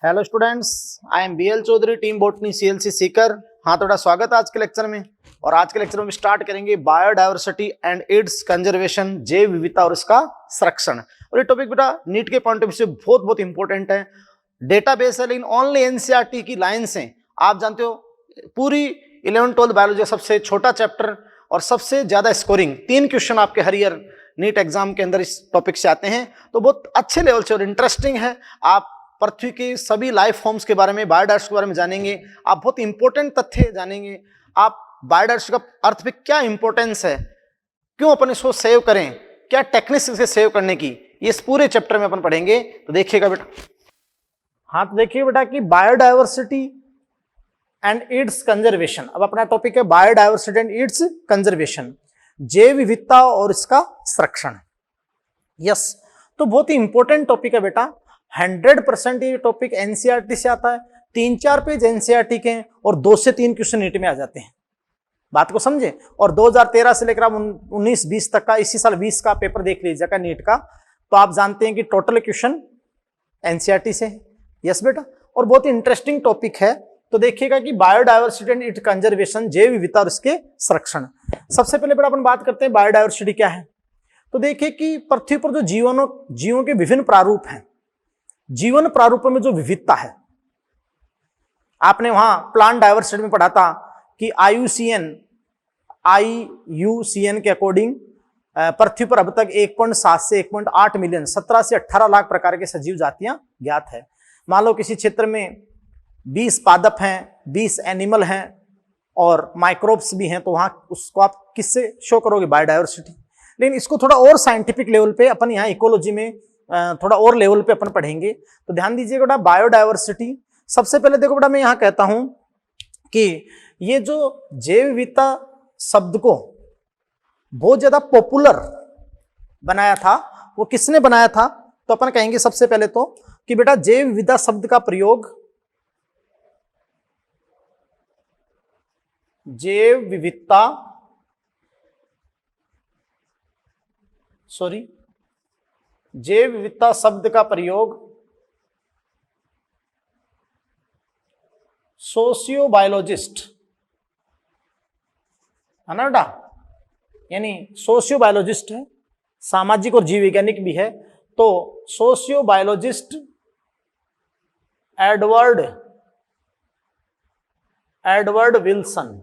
Hello students, I am BL Chaudhary, team botany CLC Sikar. हाँ, थोड़ा स्वागत है आज के लेक्चर में। और आज के लेक्चर में स्टार्ट करेंगे बायोडायवर्सिटी एंड इट्स कंजर्वेशन, जैव विविधता और इसका संरक्षण। और ये टॉपिक बेटा नीट के पॉइंट ऑफ व्यू से बहुत बहुत इंपॉर्टेंट है। डेटाबेस है लेकिन ओनली एनसीईआरटी की लाइन्स हैं। आप जानते हो पूरी 11-12 बायोलॉजी सबसे छोटा चैप्टर और सबसे ज्यादा स्कोरिंग 3 क्वेश्चन आपके हर ईयर नीट एग्जाम के अंदर इस टॉपिक से आते हैं। तो बहुत अच्छे लेवल से और इंटरेस्टिंग है। आप पृथ्वी के सभी लाइफ फॉर्म्स के बारे में, बायोडायवर्सिटी के बारे में जानेंगे। आप बहुत इंपॉर्टेंट तथ्य जानेंगे। आप बायोडायवर्सिटी का अर्थ पे क्या इंपॉर्टेंस है, क्यों अपन इसको सेव करें, क्या टेक्निक्स इसे सेव करने की, ये इस पूरे चैप्टर में अपन पढ़ेंगे। तो देखिएगा बेटा। हाँ, तो देखिए बेटा कि बायोडायवर्सिटी एंड इट्स कंजर्वेशन। अब अपना टॉपिक है बायोडायवर्सिटी एंड इट्स कंजर्वेशन, जैव विविधता और इसका संरक्षण। यस, तो बहुत ही इंपॉर्टेंट टॉपिक है बेटा। 100% ये टॉपिक एनसीईआरटी से आता है। 3-4 पेज एनसीईआरटी के हैं और 2 से 3 क्वेश्चन नीट में आ जाते हैं। बात को समझे। और 2013 से लेकर आप 19-20 तक का, इसी साल 20 का पेपर देख लीजिएगा नीट का, तो आप जानते हैं कि टोटल क्वेश्चन एनसीईआरटी से है। यस बेटा, और बहुत ही इंटरेस्टिंग टॉपिक है। तो देखिएगा कि बायोडायवर्सिटी एंड इट कंजर्वेशन, जैव विविधता और इसके संरक्षण। सबसे पहले बेटा अपन बात करते हैं बायोडायवर्सिटी क्या है। तो देखिए कि पृथ्वी पर जो जीवों के विभिन्न प्रारूप हैं, जीवन प्रारूपों में जो विविधता है, आपने वहां प्लांट डायवर्सिटी में पढ़ा था कि आईयूसीएन के अकॉर्डिंग पृथ्वी पर अब तक 1.7 से 1.8 मिलियन, 17 से 18 लाख प्रकार के सजीव जातियां ज्ञात है। मान लो किसी क्षेत्र में 20 पादप हैं, 20 एनिमल हैं और माइक्रोब्स भी हैं, तो वहां उसको आप किससे शो करोगे? बायोडायवर्सिटी। लेकिन इसको थोड़ा और साइंटिफिक लेवल पे अपन यहाँ इकोलॉजी में थोड़ा और लेवल पे अपन पढ़ेंगे। तो ध्यान दीजिएगा बेटा, बायोडायवर्सिटी सबसे पहले देखो बेटा, मैं यहां कहता हूं कि ये जो जैव विविधता शब्द को बहुत ज्यादा पॉपुलर बनाया था, वो किसने बनाया था? तो अपन कहेंगे सबसे पहले तो कि बेटा जैव विविधता शब्द का प्रयोग जैव विविधता शब्द का प्रयोग सोशियोबायोलॉजिस्ट, है ना बेटा, यानी सोशियोबायोलॉजिस्ट है, सामाजिक और जीव वैज्ञानिक भी है। तो सोशियोबायोलॉजिस्ट एडवर्ड विल्सन।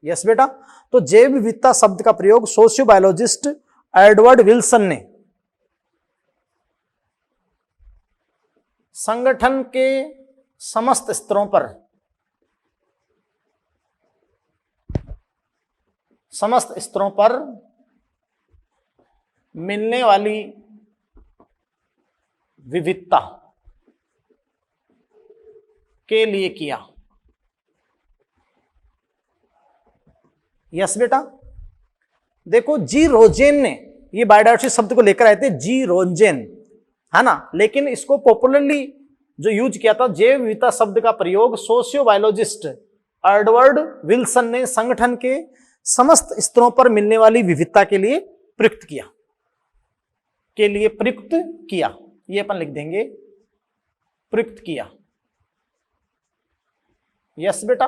यस बेटा, तो जैव विविधता शब्द का प्रयोग सोशियोबायोलॉजिस्ट एडवर्ड विल्सन ने संगठन के समस्त स्तरों पर मिलने वाली विविधता के लिए किया। यस बेटा, देखो जी रोजेन ने ये बायोडायवर्सिटी शब्द को लेकर आए थे, जी रोजेन, है ना। लेकिन इसको पॉपुलरली जो यूज किया था, जैव विविधता शब्द का प्रयोग सोशियोबायोलॉजिस्ट एडवर्ड विल्सन ने संगठन के समस्त स्तरों पर मिलने वाली विविधता के लिए प्रयुक्त किया। ये अपन लिख देंगे, प्रयुक्त किया। यस बेटा,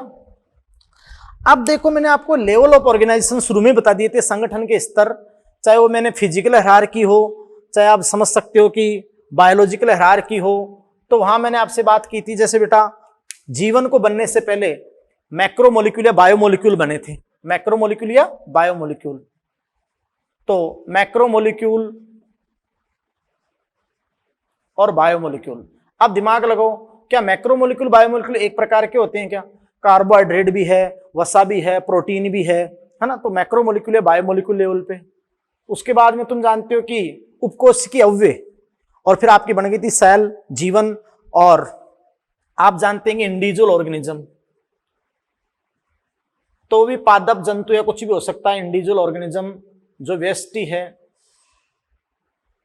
अब देखो मैंने आपको लेवल ऑफ ऑर्गेनाइजेशन शुरू में बता दिए थे, संगठन के स्तर, चाहे वो मैंने फिजिकल हायरार्की हो, चाहे आप समझ सकते हो कि बायोलॉजिकल हायरार्की हो। तो वहां मैंने आपसे बात की थी, जैसे बेटा जीवन को बनने से पहले मैक्रोमोलिक्यूल या बायोमोलिक्यूल बने थे, मैक्रोमोलिक्यूल या बायोमोलिक्यूल। तो मैक्रोमोलिक्यूल और बायोमोलिक्यूल, अब दिमाग लगाओ, क्या मैक्रोमोलिक्यूल बायोमोलिक्यूल एक प्रकार के होते हैं क्या? कार्बोहाइड्रेट भी है, वसा भी है, प्रोटीन भी है ना। तो मैक्रोमोलिक्यूल या बायोमोलिक्यूल लेवल पे। उसके बाद में तुम जानते हो कि उपकोशिकीय अव्यय, और फिर आपकी बन गई थी सेल, जीवन, और आप जानते हैं इंडिविजुअल ऑर्गेनिज्म। तो भी पादप, जंतु या कुछ भी हो सकता है, इंडिविजुअल ऑर्गेनिज्म जो व्यष्टि है।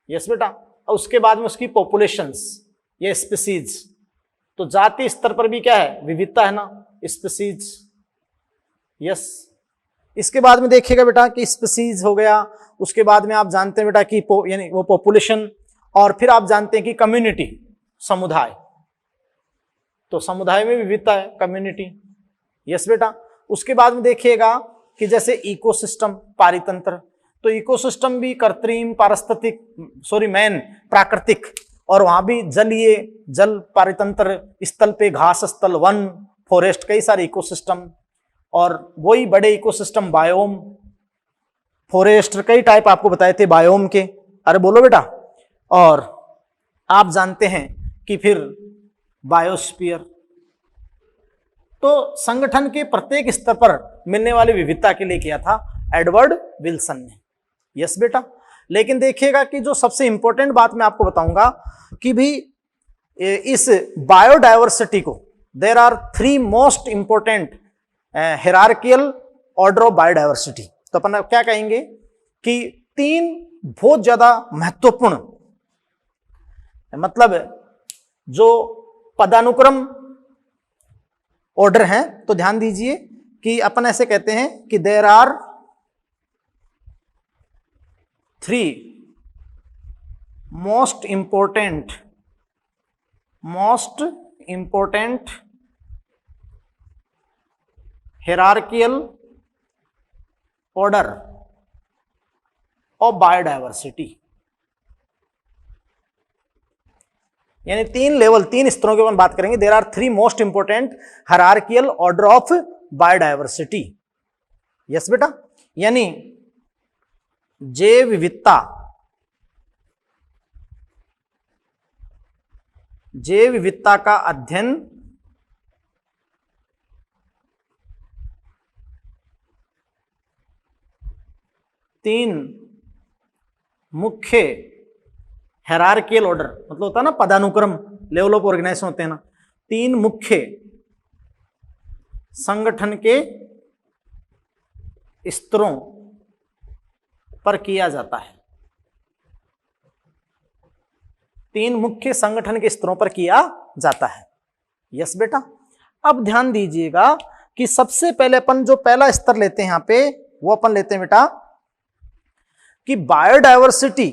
यस बेटा, और उसके बाद में उसकी पॉपुलेशंस या स्पीसीज। तो जातीय स्तर पर भी क्या है? विविधता है ना, स्पीसीज। यस, इसके बाद में देखिएगा बेटा कि स्पीसीज हो गया, उसके बाद में आप जानते हैं बेटा कि यानी वो पॉपुलेशन, और फिर आप जानते हैं कि कम्युनिटी, समुदाय, तो समुदाय में विविधता है, कम्युनिटी। यस बेटा। उसके बाद में देखिएगा कि जैसे इकोसिस्टम, पारितंत्र, तो इकोसिस्टम भी कृत्रिम, पारिस्थितिक, मैन, प्राकृतिक, और वहां भी जलीय, जल पारितंत्र, स्थल पे घास स्थल, वन, फॉरेस्ट, कई सारे इकोसिस्टम। और वही बड़े इकोसिस्टम बायोम, फॉरेस्ट, कई टाइप आपको बताए थे बायोम के। अरे बोलो बेटा। और आप जानते हैं कि फिर बायोस्फीयर। तो संगठन के प्रत्येक स्तर पर मिलने वाली विविधता के लिए किया था एडवर्ड विल्सन ने। यस बेटा। लेकिन देखिएगा कि जो सबसे इंपॉर्टेंट बात मैं आपको बताऊंगा कि भी इस बायोडायवर्सिटी को, there are 3 most important hierarchical order of biodiversity. तो अपन क्या कहेंगे कि 3 बहुत ज्यादा महत्वपूर्ण, मतलब जो पदानुक्रम ऑर्डर हैं, तो ध्यान दीजिए कि अपन ऐसे कहते हैं कि there are 3 most important hierarchical order of biodiversity. यानी 3 लेवल, 3 स्तरों की अपन बात करेंगे। There are 3 most important hierarchical order of biodiversity. Yes बेटा। यानी जैव विविधता, का अध्ययन तीन मुख्य हायरार्कियल ऑर्डर, मतलब होता है ना पदानुक्रम, लेवल ऑफ ऑर्गेनाइजेशन होते हैं ना, 3 मुख्य संगठन के स्तरों पर किया जाता है। 3 मुख्य संगठन के स्तरों पर किया जाता है। यस बेटा। अब ध्यान दीजिएगा कि सबसे पहले अपन जो पहला स्तर लेते हैं यहां पे, वो अपन लेते हैं बेटा कि बायोडायवर्सिटी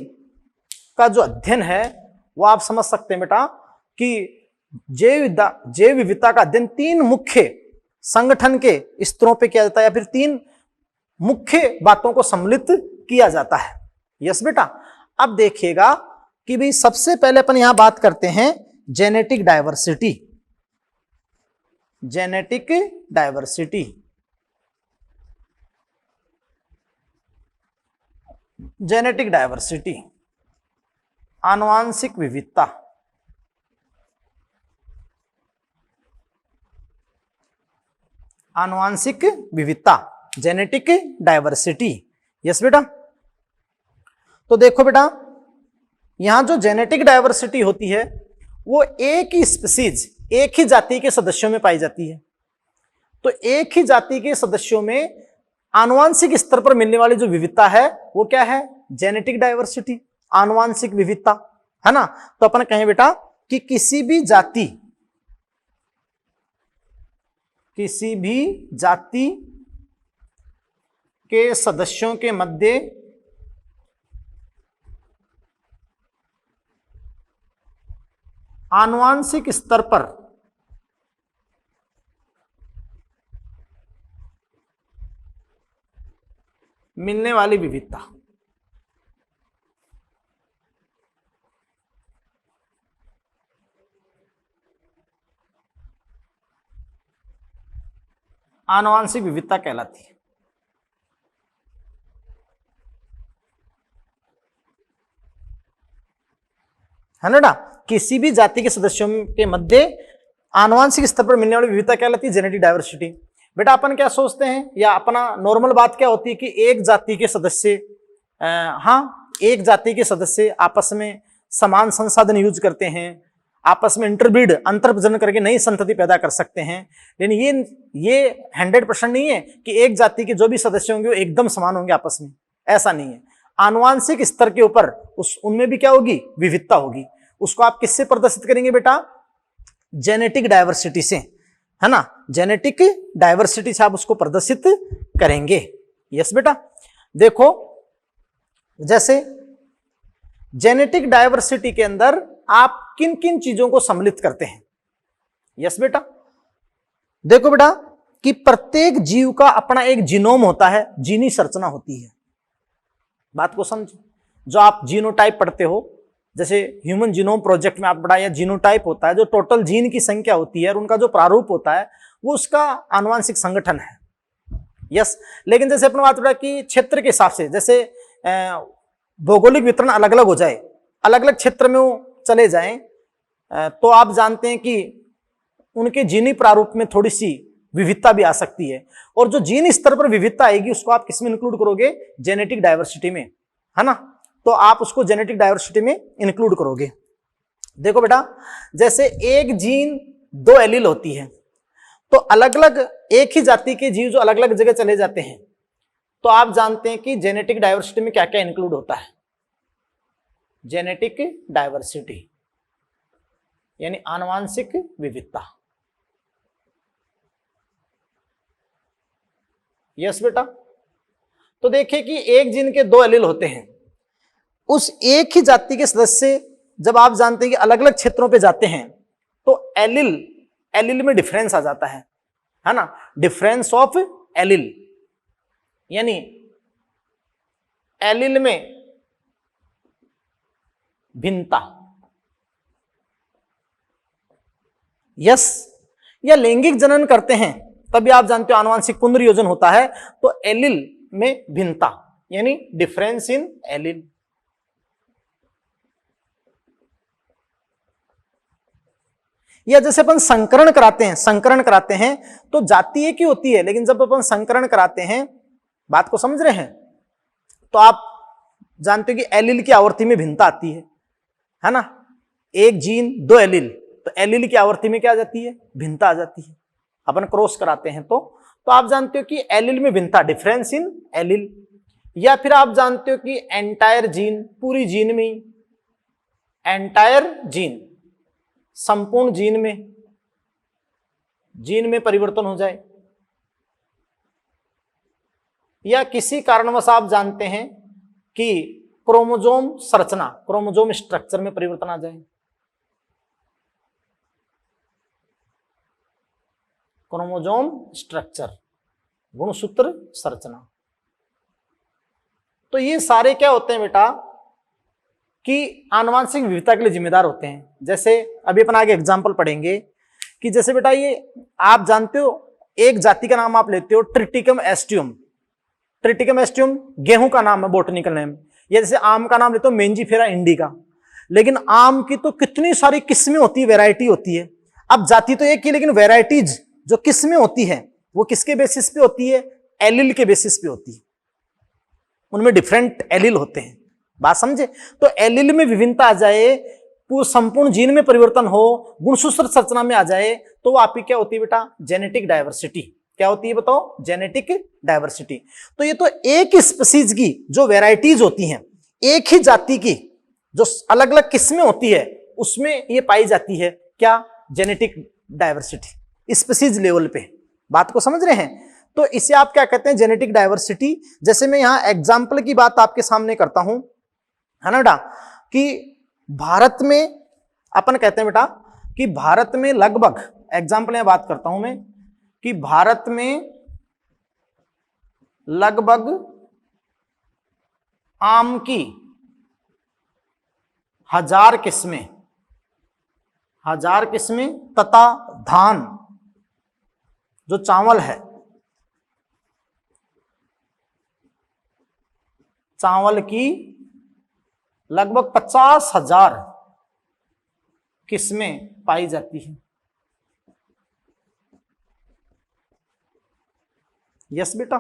का जो अध्ययन है, वो आप समझ सकते हैं बेटा कि जैव विविधता का अध्ययन 3 मुख्य संगठन के स्तरों पे किया जाता है, या फिर 3 मुख्य बातों को सम्मिलित किया जाता है। यस बेटा। अब देखिएगा कि भाई सबसे पहले अपन यहां बात करते हैं जेनेटिक डाइवर्सिटी। जेनेटिक डाइवर्सिटी, आनुवांशिक विविधता। आनुवांशिक विविधता, जेनेटिक डाइवर्सिटी। यस बेटा। तो देखो बेटा, यहां जो जेनेटिक डाइवर्सिटी होती है वो एक ही स्पीसीज, एक ही जाति के सदस्यों में पाई जाती है। तो एक ही जाति के सदस्यों में आनुवांशिक स्तर पर मिलने वाली जो विविधता है वो क्या है? जेनेटिक डाइवर्सिटी, आनुवांशिक विविधता, है ना। तो अपन कहें बेटा कि किसी भी जाति के सदस्यों के मध्य आनुवांशिक स्तर पर मिलने वाली विविधता, आनुवांशिक विविधता कहलाती है ना। किसी भी जाति के सदस्यों के मध्य आनुवांशिक स्तर पर मिलने वाली विविधता कहलाती है जेनेटिक डाइवर्सिटी। बेटा अपन क्या सोचते हैं, या अपना नॉर्मल बात क्या होती है कि एक जाति के सदस्य, एक जाति के सदस्य आपस में समान संसाधन यूज करते हैं, आपस में इंटरब्रीड, अंतर प्रजनन करके नई संतति पैदा कर सकते हैं। लेकिन ये 100% नहीं है कि एक जाति के जो भी सदस्य होंगे वो एकदम समान होंगे आपस में, ऐसा नहीं है। आनुवांशिक स्तर के ऊपर उनमें भी क्या होगी? विविधता होगी। उसको आप किससे प्रदर्शित करेंगे बेटा? जेनेटिक डाइवर्सिटी से, है ना। जेनेटिक डाइवर्सिटी से आप उसको प्रदर्शित करेंगे। यस बेटा। देखो जैसे जेनेटिक डाइवर्सिटी के अंदर आप किन किन चीजों को सम्मिलित करते हैं? यस बेटा, देखो बेटा कि प्रत्येक जीव का अपना एक जीनोम होता है, जीनी संरचना होती है। बात को समझो, जो आप जीनोटाइप पढ़ते हो, जैसे ह्यूमन जीनोम प्रोजेक्ट में आप पढ़ा, या जीनोटाइप होता है जो टोटल जीन की संख्या होती है और उनका जो प्रारूप होता है वो उसका आनुवांशिक संगठन है। यस, लेकिन जैसे अपने बात पढ़ा कि क्षेत्र के हिसाब से, जैसे भौगोलिक वितरण अलग अलग हो जाए, अलग अलग क्षेत्र में वो चले जाएं, तो आप जानते हैं कि उनके जीनी प्रारूप में थोड़ी सी विविधता भी आ सकती है। और जो जीन स्तर पर विविधता आएगी उसको आप किसमें इंक्लूड करोगे? जेनेटिक डायवर्सिटी में, है ना। तो आप उसको जेनेटिक डायवर्सिटी में इंक्लूड करोगे। देखो बेटा, जैसे एक जीन 2 एलील होती है, तो अलग अलग एक ही जाति के जीव जो अलग अलग जगह चले जाते हैं, तो आप जानते हैं कि जेनेटिक डायवर्सिटी में क्या क्या इंक्लूड होता है? जेनेटिक डायवर्सिटी यानी आनुवांशिक विविधता। यस बेटा, तो देखिए कि एक जीन के 2 एलील होते हैं, उस एक ही जाति के सदस्य जब आप जानते हैं कि अलग अलग क्षेत्रों पे जाते हैं, तो एलील में डिफरेंस आ जाता है ना, डिफरेंस ऑफ एलील, यानी एलील में भिन्नता। यस, या लैंगिक जनन करते हैं तभी आप जानते हो आनुवांशिक पुनर्योजन होता है, तो एलील में भिन्नता यानी डिफरेंस इन एलील। या जैसे अपन संकरण कराते हैं तो जाति एक ही होती है, लेकिन जब अपन संकरण कराते हैं, बात को समझ रहे हैं, तो आप जानते हो कि एलील की आवृत्ति में भिन्नता आती है ना। एक जीन 2 एलील, तो एलील की आवृत्ति में क्या आ जाती है? भिन्नता आ जाती है। अपन क्रॉस कराते हैं तो आप जानते हो कि एलील में भिन्नता, डिफरेंस इन एलील। या फिर आप जानते हो कि एंटायर जीन, पूरी जीन में, एंटायर जीन, संपूर्ण जीन में परिवर्तन हो जाए, या किसी कारणवश आप जानते हैं कि क्रोमोसोम संरचना, क्रोमोसोम स्ट्रक्चर में परिवर्तन आ जाए, क्रोमोसोम स्ट्रक्चर, गुणसूत्र संरचना। तो ये सारे क्या होते हैं बेटा कि आनुवांशिक विविधता के लिए जिम्मेदार होते हैं। जैसे अभी अपन आगे एग्जांपल पढ़ेंगे कि जैसे बेटा ये आप जानते हो, एक जाति का नाम आप लेते हो ट्रिटिकम एस्टियम, ट्रिटिकम एस्टियम गेहूं का नाम है, बोटनिकल नेम। या जैसे आम का नाम लेते हो मेंजीफेरा इंडिका, लेकिन आम की तो कितनी सारी किस्में होती है, वैरायटी होती है। अब जाति तो एक ही, लेकिन वैरायटीज जो किस्में होती है वो किसके बेसिस पे होती है? एलील के बेसिस पे होती है, उनमें डिफरेंट एलील होते हैं। बात समझे? तो एलील में विभिन्नता आ जाए, संपूर्ण जीन में परिवर्तन हो, गुणसूत्र संरचना में आ जाए, तो वो आपकी क्या होती है बेटा? Genetic diversity. क्या होती है बताओ? Genetic diversity. तो ये तो एक स्पीसीज की जो वेराइटीज होती हैं, एक ही जाति की जो अलग अलग किस्में होती है, उसमें ये पाई जाती है क्या? जेनेटिक डायवर्सिटी, स्पीसीज लेवल पे। बात को समझ रहे हैं? तो इसे आप क्या कहते हैं? Genetic diversity. जैसे मैं यहां एग्जाम्पल की बात आपके सामने करता हूं, है ना बेटा, कि भारत में अपन कहते हैं बेटा कि भारत में लगभग, एग्जाम्पल में बात करता हूं मैं, कि भारत में लगभग आम की 1000 किस्में तथा धान जो चावल है, चावल की लगभग 50,000 किस्में पाई जाती है। यस बेटा।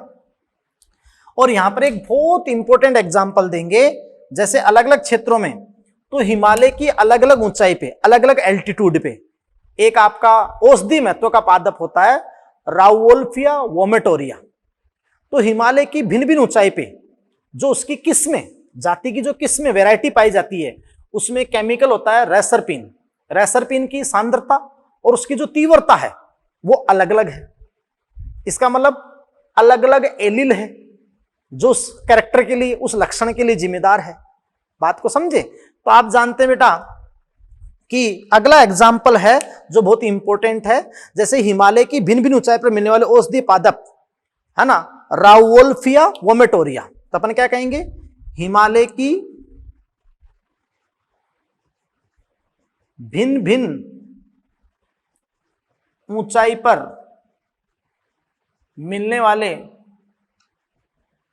और यहां पर एक बहुत इंपॉर्टेंट एग्जांपल देंगे, जैसे अलग अलग क्षेत्रों में, तो हिमालय की अलग अलग ऊंचाई पे, अलग अलग एल्टीट्यूड पे एक आपका औषधि महत्व का पादप होता है, राउवोल्फिया वोमेटोरिया। तो हिमालय की भिन्न भिन्न ऊंचाई पे जो उसकी किस्में, जाति की जो किस्में, वैरायटी पाई जाती है, उसमें केमिकल होता है रेसरपिन। रेसरपिन की सांद्रता और उसकी जो तीव्रता है वो अलग अलग है। इसका मतलब अलग अलग एलील है जो उस कैरेक्टर के लिए, उस लक्षण के लिए जिम्मेदार है। बात को समझे? तो आप जानते हैं बेटा कि अगला एग्जाम्पल है जो बहुत इंपॉर्टेंट है, जैसे हिमालय की भिन्न भिन्न ऊंचाई पर मिलने वाले औषधीय पादप, है ना, राउवोल्फिया वोमेटोरिया। तो अपन क्या कहेंगे, हिमालय की भिन्न भिन्न ऊंचाई पर मिलने वाले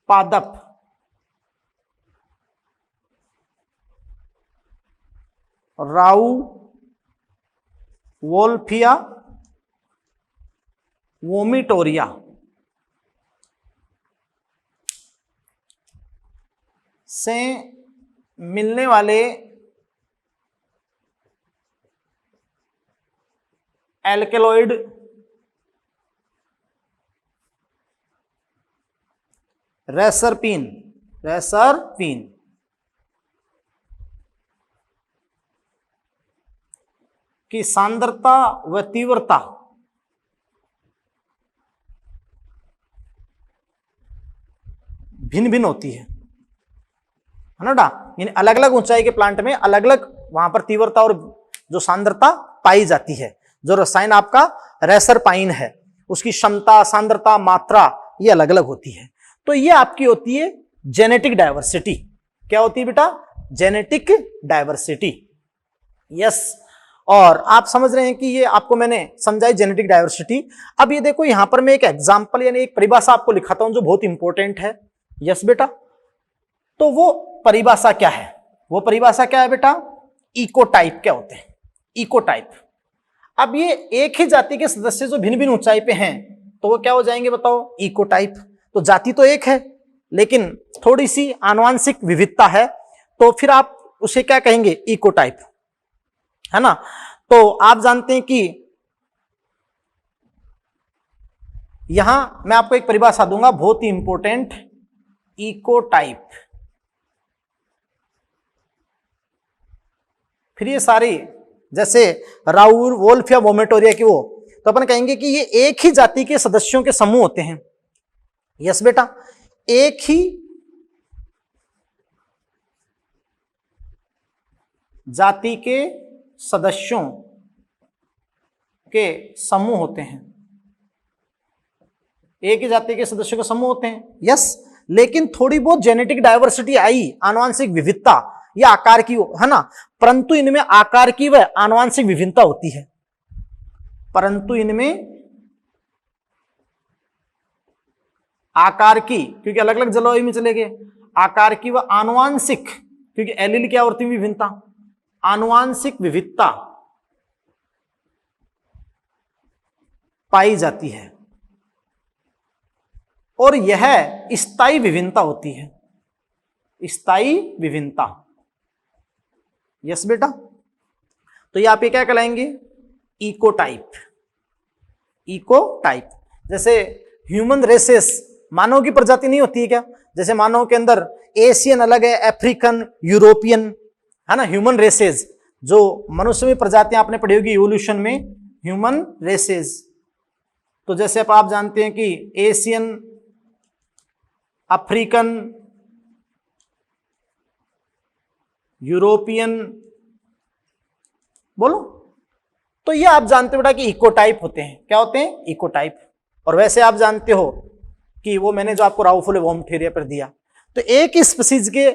पादप राउवोल्फिया वोमिटोरिया से मिलने वाले एल्केलॉइड रेसरपीन की सांद्रता व तीव्रता भिन्न भिन्न होती है ना बेटा। यानी अलग अलग ऊंचाई के प्लांट में अलग अलग वहां पर तीव्रता और जो सांद्रता पाई जाती है। जो रसायन आपका रेसरपाइन है उसकी क्षमता, सांद्रता, मात्रा ये अलग अलग होती है। तो ये आपकी होती है जेनेटिक डाइवर्सिटी। क्या होती है बेटा, जेनेटिक डाइवर्सिटी। यस, और आप समझ रहे हैं कि ये आपको मैंने समझाई जेनेटिक डाइवर्सिटी। अब ये देखो यहां पर मैं एक एग्जांपल यानी एक परिभाषा आपको लिखाता हूं जो बहुत इंपॉर्टेंट है। यस बेटा, तो वो परिभाषा क्या है, वो परिभाषा क्या है बेटा, इकोटाइप क्या होते हैं, इकोटाइप। अब ये एक ही जाति के सदस्य जो भिन्न भिन्न ऊंचाई पे हैं तो वो क्या हो जाएंगे बताओ, इकोटाइप। तो जाति तो एक है लेकिन थोड़ी सी आनुवांशिक विविधता है, तो फिर आप उसे क्या कहेंगे, इकोटाइप, है ना। तो आप जानते हैं कि यहां मैं आपको एक परिभाषा दूंगा बहुत ही इंपॉर्टेंट, इकोटाइप। फिर ये सारी जैसे राउवोल्फिया वोमेटोरिया की वो, तो अपन कहेंगे कि ये एक ही जाति के सदस्यों के समूह होते हैं। यस बेटा, एक ही जाति के सदस्यों के समूह होते हैं, एक ही जाति के सदस्यों के समूह होते हैं। यस, लेकिन थोड़ी बहुत जेनेटिक डाइवर्सिटी आई, आनुवांशिक विविधता या आकार की, है ना, परंतु इनमें आकार की व आनुवांशिक विभिन्नता होती है, परंतु इनमें आकार की, क्योंकि अलग अलग जलवायु में चले गए, आकार की व आनुवांशिक, क्योंकि एलील क्या होती है, विभिन्नता, आनुवांशिक विविधता पाई जाती है और यह स्थायी विभिन्नता होती है, स्थायी विभिन्नता। यस बेटा, तो ये आप ये क्या कहलाएंगे, इकोटाइप, इकोटाइप। जैसे ह्यूमन रेसेस, मानव की प्रजाति नहीं होती है क्या, जैसे मानव के अंदर एशियन अलग है, अफ्रीकन, यूरोपियन, है ना, ह्यूमन रेसेस, जो मनुष्य में प्रजातियां आपने पढ़ी होगी इवोल्यूशन में, ह्यूमन रेसेस। तो जैसे आप जानते हैं कि एशियन, अफ्रीकन, यूरोपियन, बोलो, तो ये आप जानते हो बेटा कि इकोटाइप होते हैं। क्या होते हैं, इकोटाइप। और वैसे आप जानते हो कि वो मैंने जो आपको राउवोल्फिया वोमेटोरिया पर दिया, तो एक ही स्पीसीज के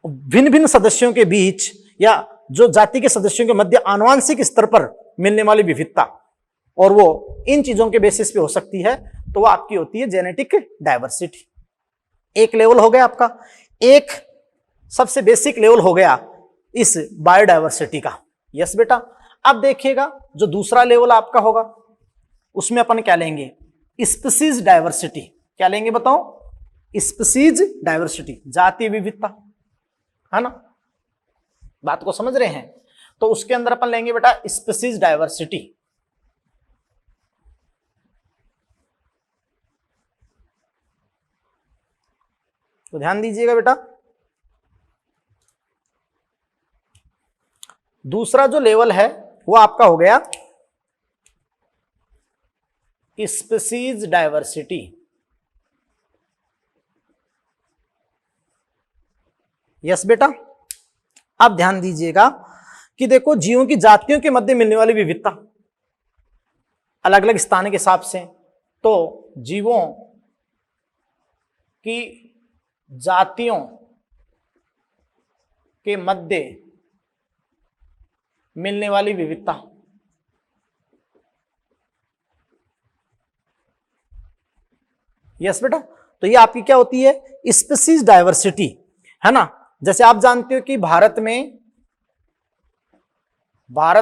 भिन्न भिन्न सदस्यों के बीच या जो जाति के सदस्यों के मध्य आनुवांशिक स्तर पर मिलने वाली विविधता, और वो इन चीजों के बेसिस पे हो सकती है, तो वो आपकी होती है जेनेटिक डाइवर्सिटी। एक लेवल हो गया आपका, एक सबसे बेसिक लेवल हो गया इस बायोडाइवर्सिटी का। यस बेटा, अब देखिएगा जो दूसरा लेवल आपका होगा उसमें अपन क्या लेंगे, स्पीसीज डाइवर्सिटी। क्या लेंगे बताओ, स्पीसीज डाइवर्सिटी, जातीय विविधता, है ना, बात को समझ रहे हैं। तो उसके अंदर अपन लेंगे बेटा स्पीसीज डाइवर्सिटी। तो ध्यान दीजिएगा बेटा, दूसरा जो लेवल है वो आपका हो गया स्पीसीज डाइवर्सिटी। यस बेटा, अब ध्यान दीजिएगा कि देखो जीवों की जातियों के मध्य मिलने वाली विविधता अलग अलग स्थान के हिसाब से, तो जीवों की जातियों के मध्य मिलने वाली विविधता, यस बेटा, तो ये आपकी क्या होती है, स्पीसीज डाइवर्सिटी, है ना। जैसे आप जानते हो कि भारत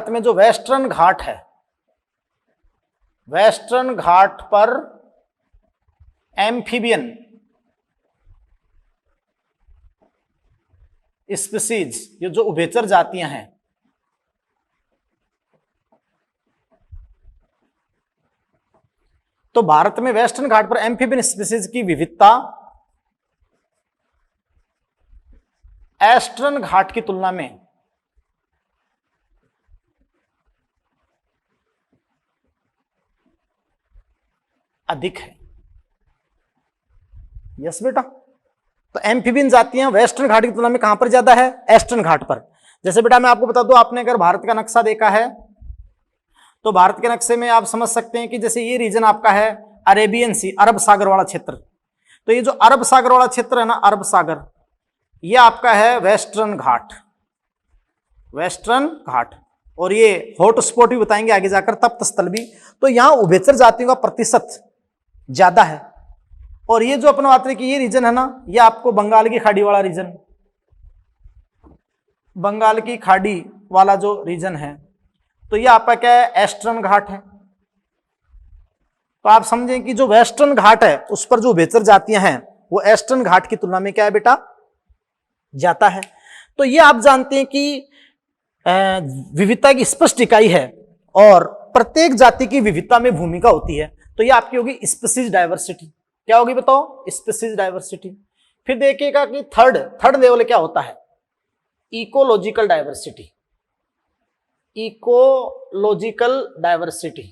में जो वेस्टर्न घाट है, वेस्टर्न घाट पर एम्फीबियन स्पीसीज, ये जो उभयचर जातियां हैं, तो भारत में वेस्टर्न घाट पर एम्फीबियन स्पीसीज की विविधता ईस्टर्न घाट की तुलना में अधिक है। यस बेटा, तो एम्फीबियन जातियां वेस्टर्न घाट की तुलना में कहां पर ज्यादा है, ईस्टर्न घाट पर। जैसे बेटा मैं आपको बता दूं, आपने अगर भारत का नक्शा देखा है तो भारत के नक्शे में आप समझ सकते हैं कि जैसे ये रीजन आपका है अरेबियन सी, अरब सागर वाला क्षेत्र, तो ये जो अरब सागर वाला क्षेत्र है ना, अरब सागर, ये आपका है वेस्टर्न घाट, वेस्टर्न घाट। और ये हॉट स्पॉट भी बताएंगे आगे जाकर, तप्त स्थल भी। तो यहां उभयचर जातियों का प्रतिशत ज्यादा है। और ये जो अपना बात है कि ये रीजन है ना, ये आपको बंगाल की खाड़ी वाला रीजन, बंगाल की खाड़ी वाला जो रीजन है, तो ये आपका क्या है, ईस्टर्न घाट है। तो आप समझें कि जो वेस्टर्न घाट है उस पर जो उभयचर जातियां हैं वो ईस्टर्न घाट की तुलना में क्या है बेटा, जाता है। तो ये आप जानते हैं कि विविधता की स्पष्ट इकाई है और प्रत्येक जाति की विविधता में भूमिका होती है। तो ये आपकी होगी स्पीसीज डाइवर्सिटी। क्या होगी बताओ, स्पीसीज डाइवर्सिटी। फिर देखिएगा कि थर्ड लेवल क्या होता है, इकोलॉजिकल डाइवर्सिटी, इकोलॉजिकल डाइवर्सिटी।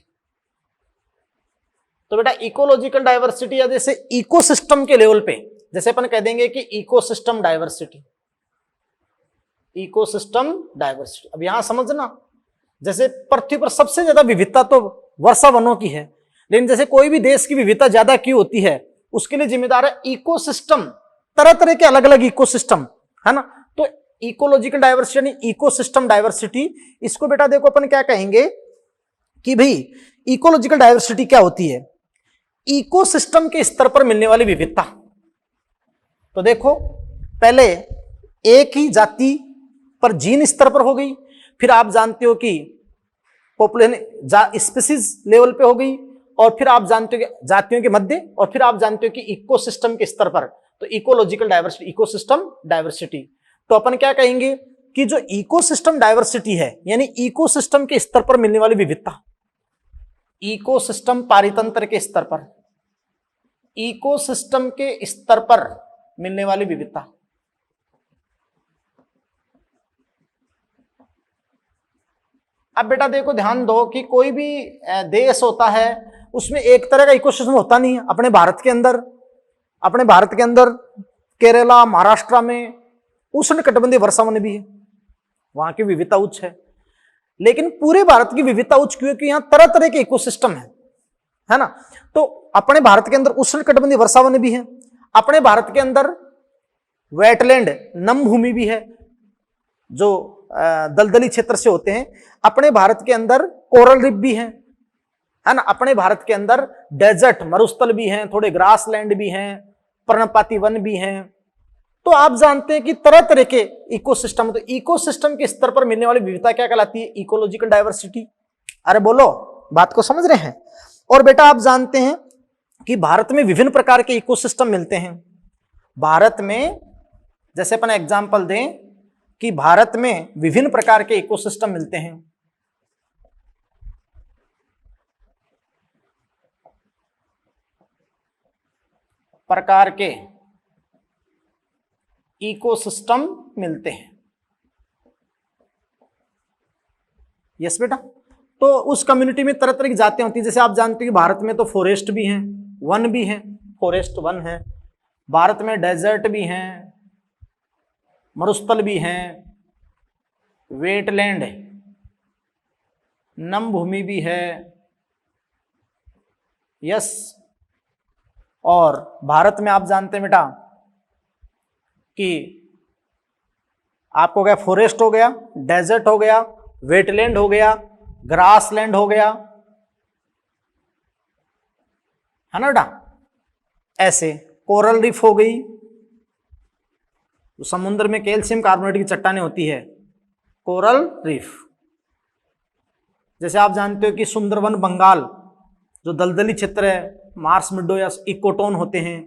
तो बेटा इकोलॉजिकल डाइवर्सिटी या जैसे इकोसिस्टम के लेवल पे, जैसे अपन कह देंगे कि इकोसिस्टम डाइवर्सिटी, इकोसिस्टम डाइवर्सिटी। अब यहां समझना, जैसे पृथ्वी पर सबसे ज्यादा विविधता तो वर्षा वनों की है, लेकिन जैसे कोई भी देश की विविधता ज्यादा क्यों होती है, उसके लिए जिम्मेदार है इकोसिस्टम, तरह तरह के अलग अलग इकोसिस्टम, है ना। तो इकोलॉजिकल डाइवर्सिटी यानी इकोसिस्टम डाइवर्सिटी, इसको बेटा देखो अपन क्या कहेंगे कि भाई इकोलॉजिकल डाइवर्सिटी क्या होती है, इकोसिस्टम के स्तर पर मिलने वाली विविधता। तो देखो पहले एक ही जाति पर जीन स्तर पर हो गई, फिर आप जानते हो कि पॉपुलेशन स्पीसीज लेवल पे हो गई, और फिर आप जानते हो कि जातियों के मध्य, और फिर आप जानते हो कि इकोसिस्टम के स्तर पर। तो इकोलॉजिकल डाइवर्सिटी, इकोसिस्टम डाइवर्सिटी। तो अपन क्या कहेंगे कि जो इकोसिस्टम डाइवर्सिटी है यानी इकोसिस्टम के स्तर पर मिलने वाली विविधता, इकोसिस्टम पारितंत्र के स्तर पर, इकोसिस्टम के स्तर पर मिलने वाली विविधता। अब बेटा देखो ध्यान दो कि कोई भी देश होता है उसमें एक तरह का इकोसिस्टम होता नहीं है। अपने भारत के अंदर केरला, महाराष्ट्र में उष्णकटिबंधीय वर्षावन भी है, वहां की विविधता उच्च है। लेकिन पूरे भारत की विविधता उच्च क्योंकि यहां तरह तरह के इकोसिस्टम है ना। तो अपने भारत के अंदर उष्णकटिबंधीय वर्षावन भी है, अपने भारत के अंदर वेटलैंड, नम भूमि भी है जो दलदली क्षेत्र से होते हैं, अपने भारत के अंदर कोरल रिफ भी है ना, अपने भारत के अंदर डेजर्ट, मरुस्थल भी हैं, थोड़े ग्रास लैंड भी हैं, पर्णपाती वन भी हैं। तो आप जानते हैं कि तरह तरह के इकोसिस्टम, तो इकोसिस्टम के स्तर पर मिलने वाली विविधता क्या कहलाती है, इकोलॉजिकल डाइवर्सिटी। अरे बोलो, बात को समझ रहे हैं। और बेटा आप जानते हैं कि भारत में विभिन्न प्रकार के इकोसिस्टम मिलते हैं। भारत में जैसे अपन एग्जांपल दें कि भारत में विभिन्न प्रकार के इकोसिस्टम मिलते हैं। प्रकार के इकोसिस्टम मिलते हैं। यस बेटा, तो उस कम्युनिटी में तरह तरह की जातियां होती है। जैसे आप जानते हैं कि भारत में तो फॉरेस्ट भी हैं, वन भी हैं, फॉरेस्ट वन है, भारत में डेजर्ट भी हैं, मरुस्थल भी हैं, वेटलैंड है, नम भूमि भी है, यस। और भारत में आप जानते हैं बेटा कि आपको क्या, फॉरेस्ट हो गया, डेजर्ट हो गया, वेटलैंड हो गया, ग्रासलैंड हो गया, है ना बेटा। ऐसे कोरल रीफ हो गई, तो समुद्र में कैल्शियम कार्बोनेट की चट्टानें होती है, कोरल रीफ। जैसे आप जानते हो कि सुंदरवन बंगाल जो दलदली क्षेत्र है, मार्स मिडो या इकोटोन होते हैं,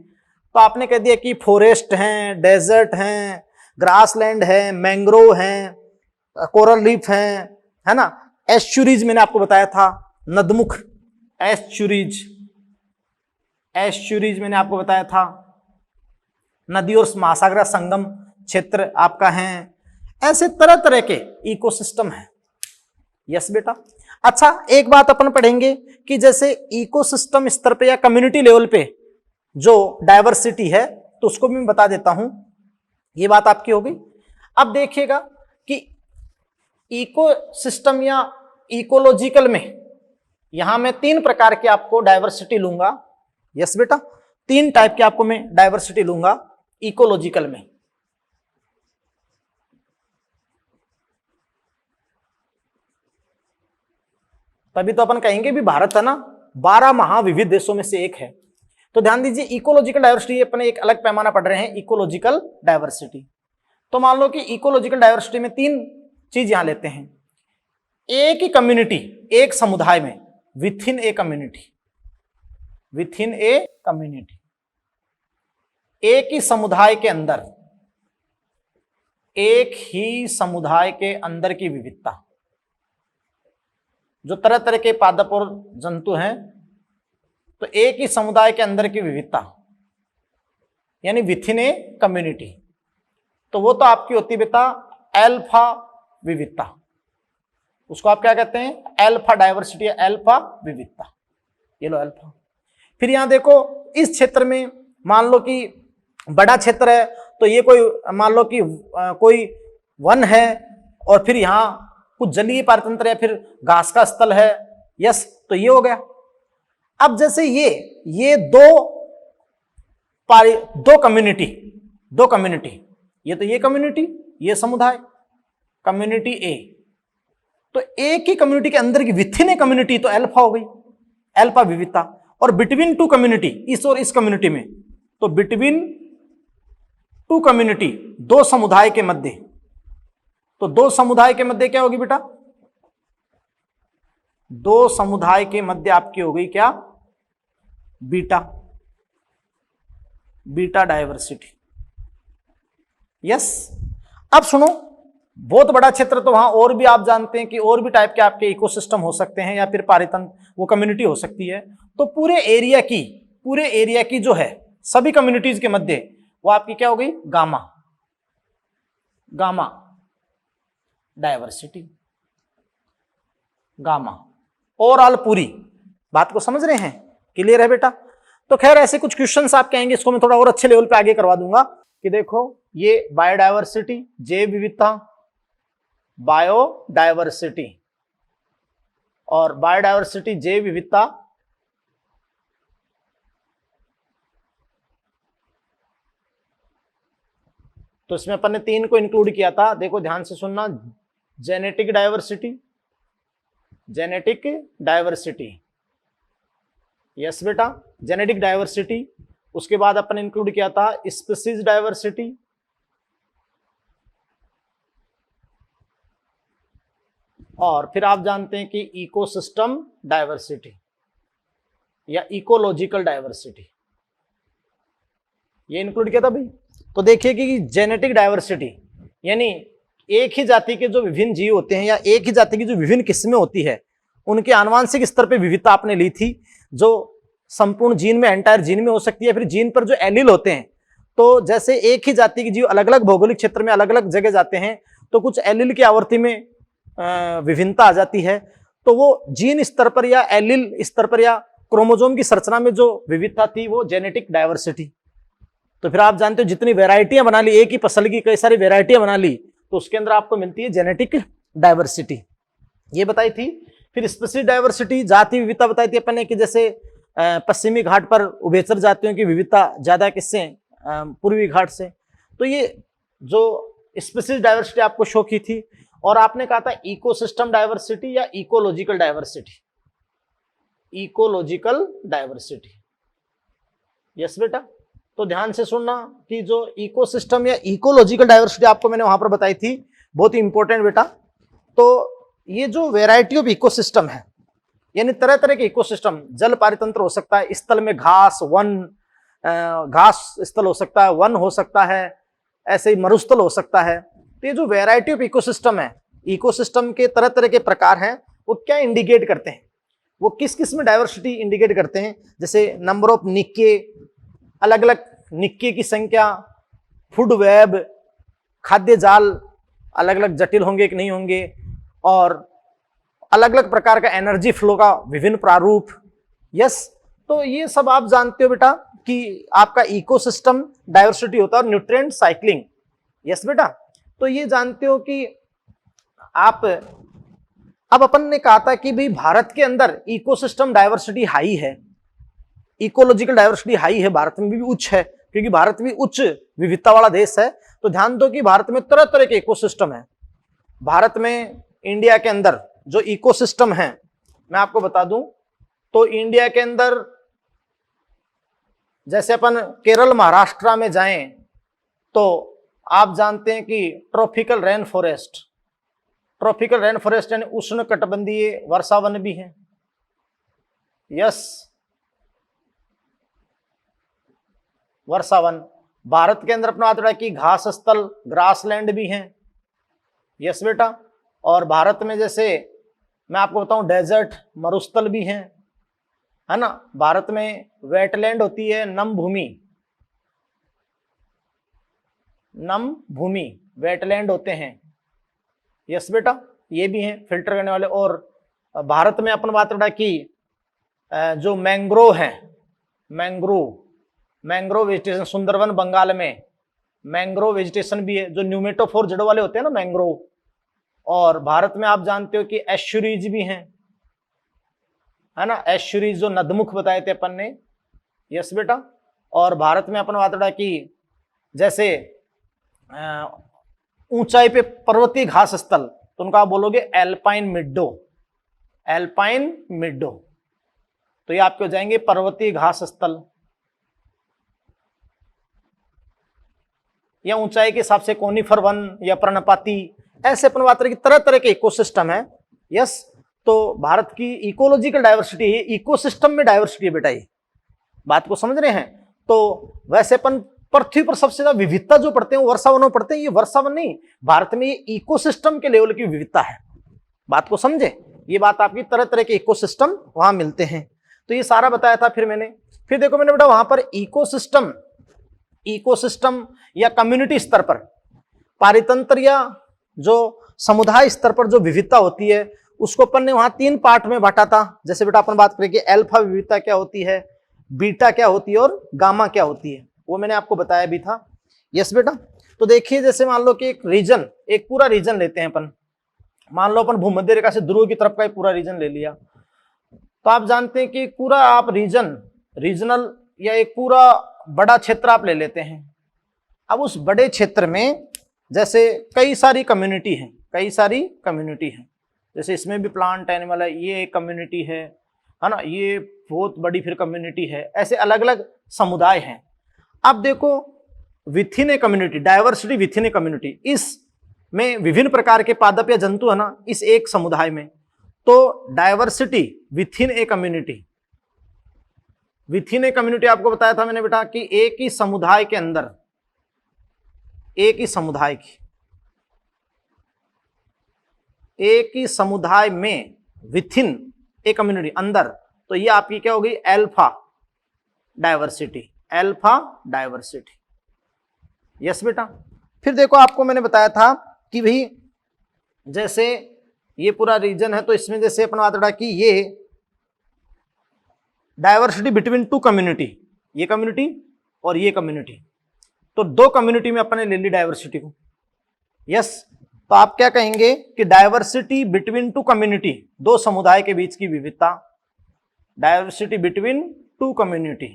तो आपने कह दिया कि फॉरेस्ट हैं, डेजर्ट हैं, ग्रासलैंड है, मैंग्रोव हैं, कोरल रीफ हैं, है ना। एस्चुरीज मैंने आपको बताया था, नदमुख एस्चुरीज, एस्चुरीज मैंने आपको बताया था, नदी और महासागर संगम क्षेत्र आपका है। ऐसे तरह तरह के इकोसिस्टम है, यस बेटा। अच्छा, एक बात अपन पढ़ेंगे कि जैसे इकोसिस्टम स्तर पे या कम्युनिटी लेवल पे जो डायवर्सिटी है, तो उसको भी मैं बता देता हूं, ये बात आपकी होगी। अब देखिएगा कि इकोसिस्टम या इकोलॉजिकल में यहां मैं 3 प्रकार की आपको डायवर्सिटी लूंगा, यस बेटा। 3 टाइप की आपको मैं डायवर्सिटी लूंगा इकोलॉजिकल में। तभी तो अपन कहेंगे भी भारत है ना 12 महाविविध देशों में से एक है। तो ध्यान दीजिए, इकोलॉजिकल डायवर्सिटी अपने एक अलग पैमाना पढ़ रहे हैं, इकोलॉजिकल डायवर्सिटी। तो मान लो कि इकोलॉजिकल डायवर्सिटी में 3 चीज यहां लेते हैं। एक ही कम्युनिटी, एक समुदाय में, with in a community, with in a community, एक ही समुदाय के अंदर, एक ही समुदाय के अंदर की विविधता, जो तरह तरह के पादप और जंतु हैं, तो एक ही समुदाय के अंदर की विविधता यानी विथ इन ए कम्युनिटी, तो वो तो आपकी होती बेटा एल्फा विविधता। उसको आप क्या कहते हैं, एल्फा डायवर्सिटी, एल्फा विविधता। ये लो एल्फा। फिर यहां देखो, इस क्षेत्र में मान लो कि बड़ा क्षेत्र है, तो ये कोई मान लो कि कोई वन है, और फिर यहां कुछ जलीय पारतंत्र या फिर घास का स्थल है, यस। तो ये हो गया। अब जैसे ये दो कम्युनिटी, ये तो ये कम्युनिटी, ये समुदाय, कम्युनिटी ए, तो एक ही कम्युनिटी के अंदर की विथ इन ए कम्युनिटी तो एल्फा हो गई, एल्फा विविधता। और बिटवीन 2 कम्युनिटी, इस और इस कम्युनिटी में, तो बिटवीन 2 कम्युनिटी, 2 समुदाय के मध्य, तो 2 समुदाय के मध्य क्या होगी बेटा, 2 समुदाय के मध्य आपकी हो गई क्या, बीटा, बीटा डायवर्सिटी, यस। अब सुनो, बहुत बड़ा क्षेत्र, तो वहां और भी आप जानते हैं कि और भी टाइप के आपके इकोसिस्टम हो सकते हैं, या फिर पारितंत्र, वो कम्युनिटी हो सकती है। तो पूरे एरिया की जो है सभी कम्युनिटीज के मध्य, वो आपकी क्या हो गई, गामा डायवर्सिटी, गामा। ओवरऑल पूरी बात को समझ रहे हैं, क्लियर है बेटा। तो खैर ऐसे कुछ क्वेश्चंस आपके आएंगे, इसको मैं थोड़ा और अच्छे लेवल पे आगे करवा दूंगा कि देखो ये बायोडायवर्सिटी, जैव विविधता, बायोडायवर्सिटी और बायोडायवर्सिटी जैव विविधता, तो इसमें अपन ने 3 को इंक्लूड किया था। देखो ध्यान से सुनना, जेनेटिक डायवर्सिटी, यस बेटा, जेनेटिक डायवर्सिटी। उसके बाद अपन ने इंक्लूड किया था स्पीसीज डायवर्सिटी, और फिर आप जानते हैं कि इकोसिस्टम डायवर्सिटी या इकोलॉजिकल डायवर्सिटी, ये इंक्लूड किया था भाई। तो देखिए कि जेनेटिक डायवर्सिटी यानी एक ही जाति के जो विभिन्न जीव होते हैं, या एक ही जाति की जो विभिन्न किस्में होती है, उनके आनुवांशिक स्तर पे विविधता आपने ली थी, जो संपूर्ण जीन में, एंटायर जीन में हो सकती है। फिर जीन पर जो एलील होते हैं, तो जैसे एक ही जाति के जीव अलग अलग भौगोलिक क्षेत्र में अलग अलग जगह जाते हैं, तो कुछ एलील की आवर्ती में विभिन्नता आ जाती है। तो वो जीन स्तर पर या एलील स्तर पर या क्रोमोसोम की संरचना में जो विविधता थी, वो जेनेटिक डायवर्सिटी। तो फिर आप जानते हो जितनी वेराइटियां बना ली, एक ही फसल की कई सारी वेराइटियां बना ली, तो उसके अंदर आपको मिलती है जेनेटिक डाइवर्सिटी, ये बताई थी। फिर स्पेसिफिक डाइवर्सिटी, जाति विविधता बताई थी अपन ने कि जैसे पश्चिमी घाट पर उभयचर जातियों की विविधता ज्यादा किससे, पूर्वी घाट से। तो ये जो स्पेसिफिक डाइवर्सिटी आपको शो की थी। और आपने कहा था इकोसिस्टम डाइवर्सिटी या ecological diversity, ecological diversity, yes बेटा। तो ध्यान से सुनना कि जो इकोसिस्टम या इकोलॉजिकल डाइवर्सिटी आपको मैंने वहां पर बताई थी, बहुत ही इंपॉर्टेंट बेटा। तो ये जो वेराइटी ऑफ इकोसिस्टम है, यानी तरह तरह के इकोसिस्टम, जल पारितंत्र हो सकता है, स्थल में घास वन, घास स्थल हो सकता है, वन हो सकता है, ऐसे ही मरुस्थल हो सकता है। तो ये जो वेराइटी ऑफ इकोसिस्टम है, इकोसिस्टम के तरह तरह के प्रकार हैं, वो क्या इंडिकेट करते हैं, वो किस किस में डाइवर्सिटी इंडिकेट करते हैं। जैसे नंबर ऑफ निक्के, अलग अलग निक्के की संख्या, फूड वेब, खाद्य जाल अलग अलग जटिल होंगे कि नहीं होंगे, और अलग अलग प्रकार का एनर्जी फ्लो का विभिन्न प्रारूप, यस। तो ये सब आप जानते हो बेटा कि आपका इकोसिस्टम डाइवर्सिटी होता है, और न्यूट्रिएंट साइक्लिंग, यस बेटा। तो ये जानते हो कि आप, अब अपन ने कहा था कि भाई भारत के अंदर इकोसिस्टम डाइवर्सिटी हाई है, इकोलॉजिकल डाइवर्सिटी हाई है, भारत में भी उच्च है, क्योंकि भारत भी उच्च विविधता वाला देश है। तो ध्यान दो कि भारत में तरह तरह के इकोसिस्टम है। भारत में, इंडिया के अंदर जो इकोसिस्टम है, मैं आपको बता दूं तो इंडिया के अंदर जैसे अपन केरल महाराष्ट्र में जाएं तो आप जानते हैं कि tropical rain forest, tropical rain forest यानी उष्ण कटिबंधीय वर्षावन भी है, यस, वर्षावन। भारत के अंदर अपना आता है कि घास स्थल, ग्रासलैंड भी हैं, यस बेटा। और भारत में जैसे मैं आपको बताऊं डेजर्ट, मरुस्थल भी हैं, है ना। भारत में वेटलैंड होती है, नम भूमि, नम भूमि वेटलैंड होते हैं, यस बेटा, ये भी हैं फिल्टर करने वाले। और भारत में अपन बात करें कि जो मैंग्रोव है, मैंग्रोव वेजिटेशन, सुंदरवन बंगाल में मैंग्रोव वेजिटेशन भी है, जो न्यूमेटोफोर जड़ वाले होते हैं ना मैंग्रोव। और भारत में आप जानते हो कि एस्चुरीज भी हैं, है ना, एस्चुरीज जो नदमुख बताए थे अपन ने, यस बेटा। और भारत में अपन बात करें कि जैसे ऊंचाई पे पर्वतीय घास स्थल, तो उनका आप बोलोगे एल्पाइन मिड्डो, एल्पाइन मिड्डो। तो ये आपके हो जाएंगे पर्वतीय घास स्थल, या ऊंचाई के हिसाब से कोनिफर वन या पर्णपाती, ऐसे अपन बात करें कि तरह तरह के इकोसिस्टम है, यस। तो भारत की इकोलॉजिकल डाइवर्सिटी है, इकोसिस्टम में डाइवर्सिटी है बेटा, ये बात को समझ रहे हैं। तो वैसे अपन पृथ्वी पर सबसे ज्यादा विविधता जो पढ़ते हैं वो वर्षावन में पढ़ते हैं, ये वर्षावन नहीं, भारत में ये इकोसिस्टम के लेवल की विविधता है, बात को समझे। ये बात आपकी तरह तरह के इकोसिस्टम वहां मिलते हैं। तो ये सारा बताया था फिर मैंने। फिर देखो मैंने बेटा वहां पर इकोसिस्टम या कम्युनिटी स्तर पर, पारितंत्र या जो समुदाय स्तर पर जो विविधता होती है, उसको अपन ने वहां 3 पार्ट में बांटा था। जैसे बेटा अपन बात करें कि अल्फा विविधता क्या होती है, बीटा क्या होती है और गामा क्या होती है, वो मैंने आपको बताया भी था, यस बेटा। तो देखिए जैसे मान लो कि एक रीजन, एक पूरा रीजन लेते हैं अपन, मान लो अपन भूमध्य रेखा से ध्रुव की तरफ का एक पूरा रीजन ले लिया, तो आप जानते हैं कि पूरा आप रीजनल या एक पूरा बड़ा क्षेत्र आप ले लेते हैं। अब उस बड़े क्षेत्र में जैसे कई सारी कम्युनिटी हैं, जैसे इसमें भी प्लांट एनिमल है, ये एक कम्युनिटी है ना, ये बहुत बड़ी फिर कम्युनिटी है, ऐसे अलग अलग समुदाय हैं। अब देखो within a community, diversity within a community, इस में विभिन्न प्रकार के पादप या जंतु है ना इस एक समुदाय में, तो diversity within a community, within a community आपको बताया था मैंने बेटा कि एक ही समुदाय के अंदर, एक ही समुदाय में विथिन ए कम्युनिटी अंदर, तो ये आपकी क्या होगी अल्फा डाइवर्सिटी, यस बेटा। फिर देखो आपको मैंने बताया था कि भाई जैसे ये पूरा रीजन है, तो इसमें जैसे अपना बात कि ये डाइवर्सिटी बिटवीन 2 कम्युनिटी, ये कम्युनिटी और ये कम्युनिटी, तो 2 कम्युनिटी में अपने ले ली डाइवर्सिटी को, यस। तो आप क्या कहेंगे कि डायवर्सिटी बिटवीन टू कम्युनिटी, दो समुदाय के बीच की विविधता, डायवर्सिटी बिटवीन टू कम्युनिटी।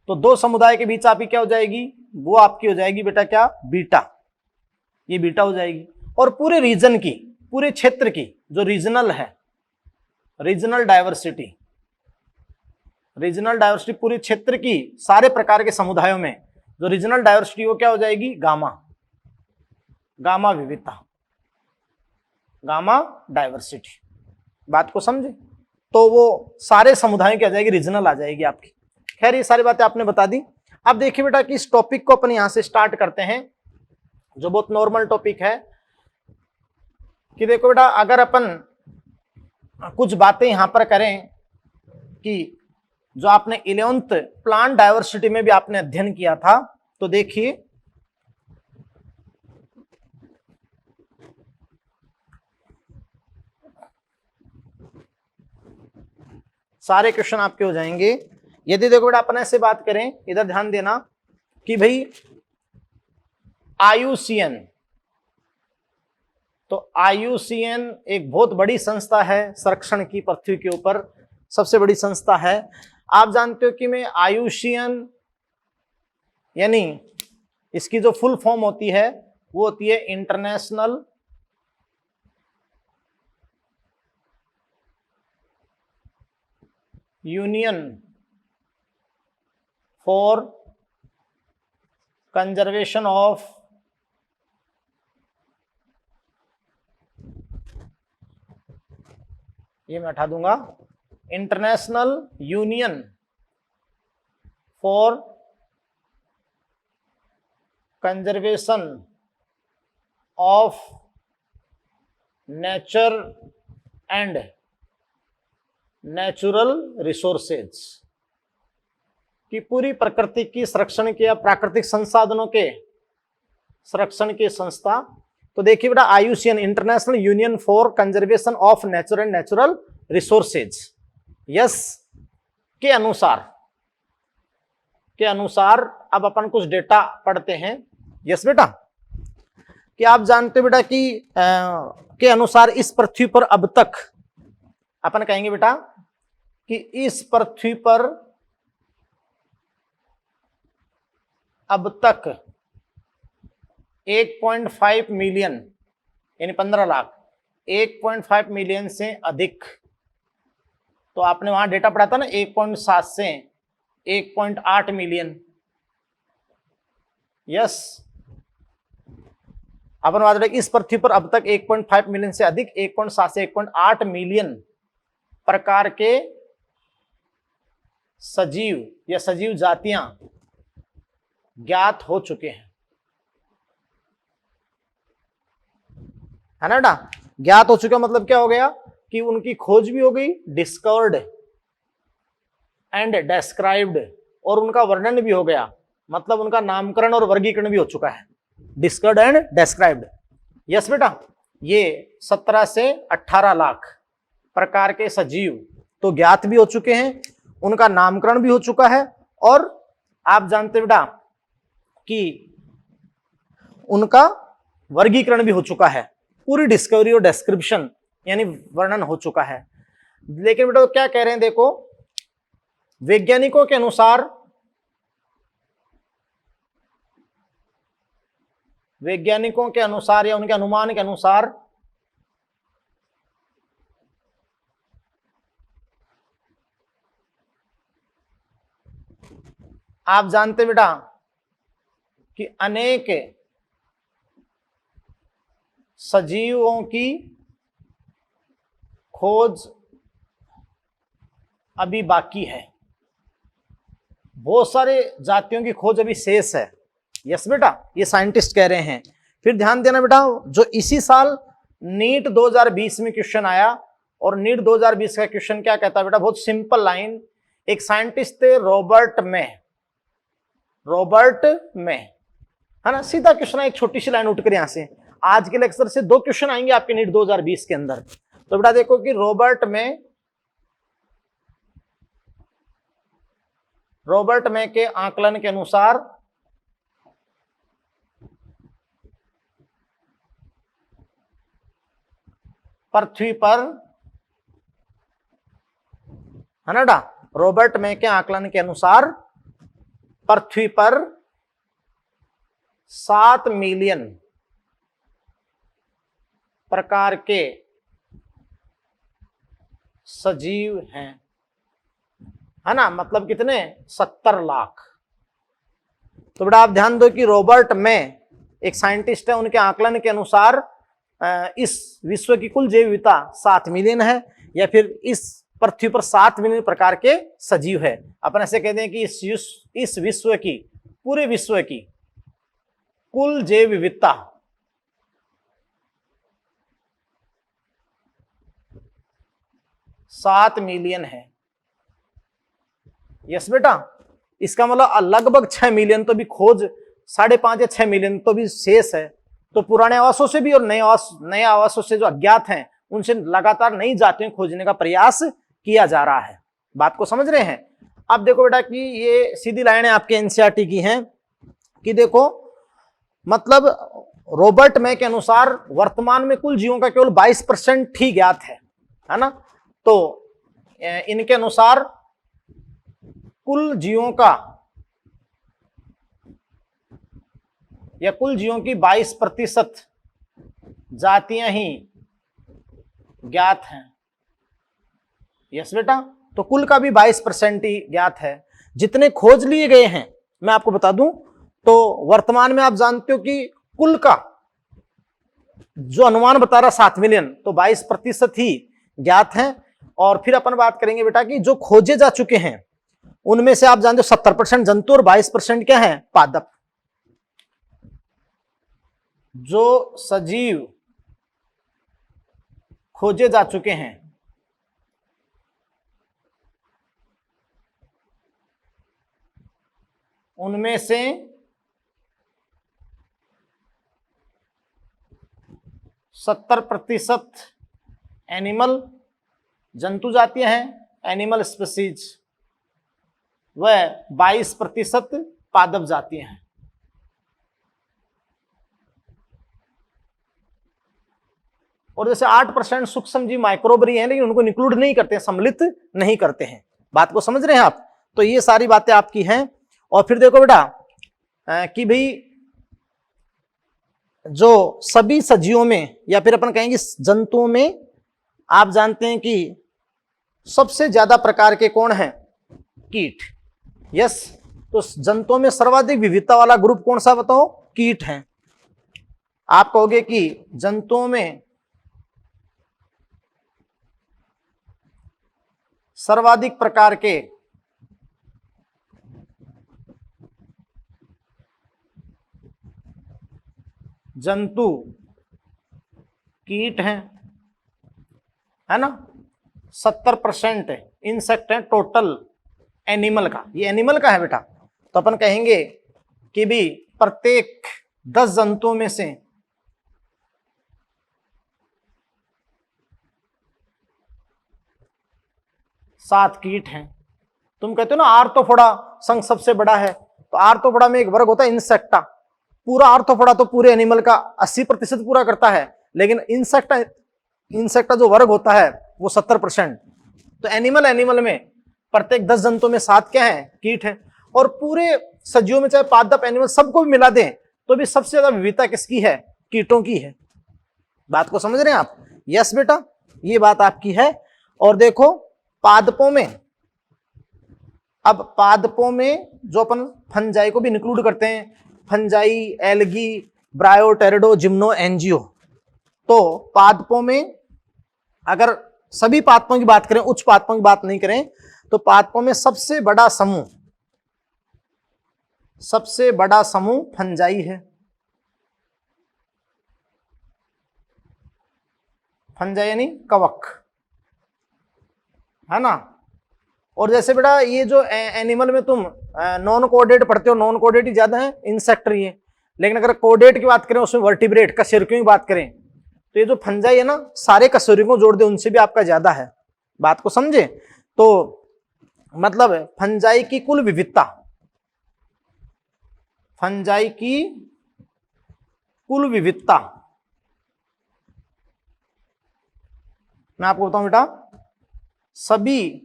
तो दो समुदाय के बीच आपकी क्या हो जाएगी, वो आपकी हो जाएगी बेटा क्या, बीटा, ये बीटा हो जाएगी। और पूरे रीजन की, पूरे क्षेत्र की जो रीजनल है, रीजनल डायवर्सिटी, रीजनल डायवर्सिटी पूरे क्षेत्र की सारे प्रकार के समुदायों में जो रीजनल डायवर्सिटी वो क्या हो जाएगी, गामा, गामा विविधता, गामा डायवर्सिटी। बात को समझे? तो वो सारे समुदायों की आ जाएगी, रीजनल आ जाएगी आपकी। खैर ये सारी बातें आपने बता दी। अब देखिए बेटा कि इस टॉपिक को अपन यहां से स्टार्ट करते हैं, जो बहुत नॉर्मल टॉपिक है। कि देखो बेटा, अगर अपन कुछ बातें यहां पर करें कि जो आपने 11th प्लांट डायवर्सिटी में भी आपने अध्ययन किया था, तो देखिए सारे क्वेश्चन आपके हो जाएंगे। यदि देखो बेटा अपन ऐसे बात करें, इधर ध्यान देना कि भाई IUCN, तो IUCN एक बहुत बड़ी संस्था है संरक्षण की, पृथ्वी के ऊपर सबसे बड़ी संस्था है। आप जानते हो कि मैं IUCN यानी इसकी जो फुल फॉर्म होती है वो होती है international union for conservation of ये मैं हटा दूंगा, international union for conservation of nature and natural resources, की पूरी प्रकृति की संरक्षण के या प्राकृतिक संसाधनों के संरक्षण की संस्था। तो देखिए बेटा IUCN international union for conservation of nature and natural resources, yes के अनुसार अब अपन कुछ डेटा पढ़ते हैं। यस बेटा, कि आप जानते हो बेटा कि के अनुसार इस पृथ्वी पर अब तक, अपन कहेंगे बेटा कि इस पृथ्वी पर अब तक 1.5 मिलियन यानी 15 लाख, 1.5 मिलियन से अधिक, तो आपने वहां डेटा पढ़ा था ना 1.7 से 1.8 मिलियन। यस, अपन बात रहे इस पृथ्वी पर अब तक 1.5 मिलियन से अधिक, 1.7 से 1.8 मिलियन प्रकार के सजीव या सजीव जातियां ज्ञात हो चुके हैं, है ना बेटा। ज्ञात हो चुका मतलब क्या हो गया कि उनकी खोज भी हो गई, डिस्कवर्ड एंड डेस्क्राइब्ड, और उनका वर्णन भी हो गया, मतलब उनका नामकरण और वर्गीकरण भी हो चुका है, डिस्कवर्ड एंड डेस्क्राइब्ड। यस बेटा, ये 17 से 18 लाख प्रकार के सजीव तो ज्ञात भी हो चुके हैं, उनका नामकरण भी हो चुका है, और आप जानते बेटा कि उनका वर्गीकरण भी हो चुका है, पूरी डिस्कवरी और डिस्क्रिप्शन यानी वर्णन हो चुका है। लेकिन बेटा क्या कह रहे हैं, देखो वैज्ञानिकों के अनुसार, वैज्ञानिकों के अनुसार या उनके अनुमान के अनुसार आप जानते बेटा कि अनेक सजीवों की खोज अभी बाकी है, बहुत सारे जातियों की खोज अभी शेष है। यस बेटा, ये साइंटिस्ट कह रहे हैं। फिर ध्यान देना बेटा, जो इसी साल नीट 2020 में क्वेश्चन आया, और नीट 2020 का क्वेश्चन क्या कहता है बेटा, बहुत सिंपल लाइन, एक साइंटिस्ट थे रॉबर्ट में, है ना, सीधा क्वेश्चन है, एक छोटी सी लाइन उठकर यहां से। आज के लेक्चर से 2 क्वेश्चन आएंगे आपके नीट 2020 के अंदर। तो बेटा देखो कि रॉबर्ट में रॉबर्ट मे के आकलन के अनुसार पृथ्वी पर, है ना बेटा, रॉबर्ट मे के आकलन के अनुसार पृथ्वी पर 7 मिलियन प्रकार के सजीव हैं, है ना, मतलब कितने, 70 लाख। तो बेटा आप ध्यान दो कि रॉबर्ट मे एक साइंटिस्ट है, उनके आकलन के अनुसार इस विश्व की कुल जैव विविधता 7 मिलियन है, या फिर इस पृथ्वी पर 7 मिलियन प्रकार के सजीव है। अपन ऐसे कहते हैं कि इस विश्व की, पूरे विश्व की कुल जैव विविधता 7 मिलियन है। यस बेटा, इसका मतलब लगभग 6 मिलियन तो भी खोज, 5.5 या 6 मिलियन तो भी शेष है। तो पुराने आवासों से भी और नए आवासों से जो अज्ञात हैं उनसे लगातार नई जातियों खोजने का प्रयास किया जा रहा है। बात को समझ रहे हैं? अब देखो बेटा कि ये सीधी लाइनें आपके एनसीईआरटी की हैं कि देखो, मतलब रॉबर्ट मे के अनुसार वर्तमान में कुल जीवों का केवल 22% ही ज्ञात है ना। तो इनके अनुसार कुल जीवों का, या कुल जीवों की 22% जातियां ही ज्ञात हैं। यस बेटा, तो कुल का भी 22% ही ज्ञात है। जितने खोज लिए गए हैं मैं आपको बता दूं, तो वर्तमान में आप जानते हो कि कुल का जो अनुमान बता रहा 7 मिलियन, तो 22% ही ज्ञात हैं। और फिर अपन बात करेंगे बेटा कि जो खोजे जा चुके हैं उनमें से आप जानते हो 70% जंतु और 22% क्या है, पादप। जो सजीव खोजे जा चुके हैं उनमें से 70% एनिमल, जंतु जातियां हैं, एनिमल स्पीसीज, व 22% पादप जातियां हैं। और जैसे 8% सूक्ष्म जीव माइक्रोबरी हैं, लेकिन उनको इंक्लूड नहीं करते हैं, सम्मिलित नहीं करते हैं। बात को समझ रहे हैं आप? तो ये सारी बातें आपकी हैं। और फिर देखो बेटा कि भाई जो सभी सजीवों में, या फिर अपन कहेंगे जंतुओं में, आप जानते हैं कि सबसे ज्यादा प्रकार के कौन हैं, कीट। यस, तो जंतुओं में सर्वाधिक विविधता वाला ग्रुप कौन सा बताओ, कीट हैं। आप कहोगे कि जंतुओं में सर्वाधिक प्रकार के जंतु कीट हैं, है ना। 70% इंसेक्ट है टोटल एनिमल का। ये एनिमल का है बेटा। तो अपन कहेंगे कि भी प्रत्येक 10 जंतुओं में से 7 कीट हैं। तुम कहते हो ना आर्थ्रोपोडा संघ सबसे बड़ा है, तो आर्थ्रोपोडा में एक वर्ग होता है इंसेक्टा। पूरा आर्थ्रोपोडा तो पूरे एनिमल का 80% पूरा करता है, लेकिन इंसेक्टा जो वर्ग होता है वो 70%। तो एनिमल में प्रत्येक 10 जंतुओं में 7 क्या है, कीट है। और पूरे सजीवों में चाहे पादप एनिमल सबको भी मिला दें तो भी सबसे ज्यादा विविधता किसकी है, कीटों की है। बात को समझ रहे हैं आप? यस बेटा, ये बात आपकी है। और देखो पादपों में, अब पादपों में जो अपन फंजाई को भी इंक्लूड करते हैं, फंजाई, एल्गी, ब्रायोटेरिडो, जिम्नो, एंजियो। तो पादपों में अगर सभी पादपों की बात करें, उच्च पादपों की बात नहीं करें, तो पादपों में सबसे बड़ा समूह फंजाई है। फंजाई यानी कवक, है ना। और जैसे बेटा ये जो एनिमल में तुम नॉन कोडेट पढ़ते हो, नॉन कोडेट ही ज्यादा है, इंसेक्टरी है। लेकिन अगर कोडेट की बात करें, उसमें वर्टिब्रेट कशेरुकियों की बात करें, तो ये जो फंजाई है ना, सारे कशेरुकियों को जोड़ दे उनसे भी आपका ज्यादा है। बात को समझे? तो मतलब फंजाई की कुल विविधता, फंजाई की कुल विविधता। मैं आपको बताऊं बेटा, सभी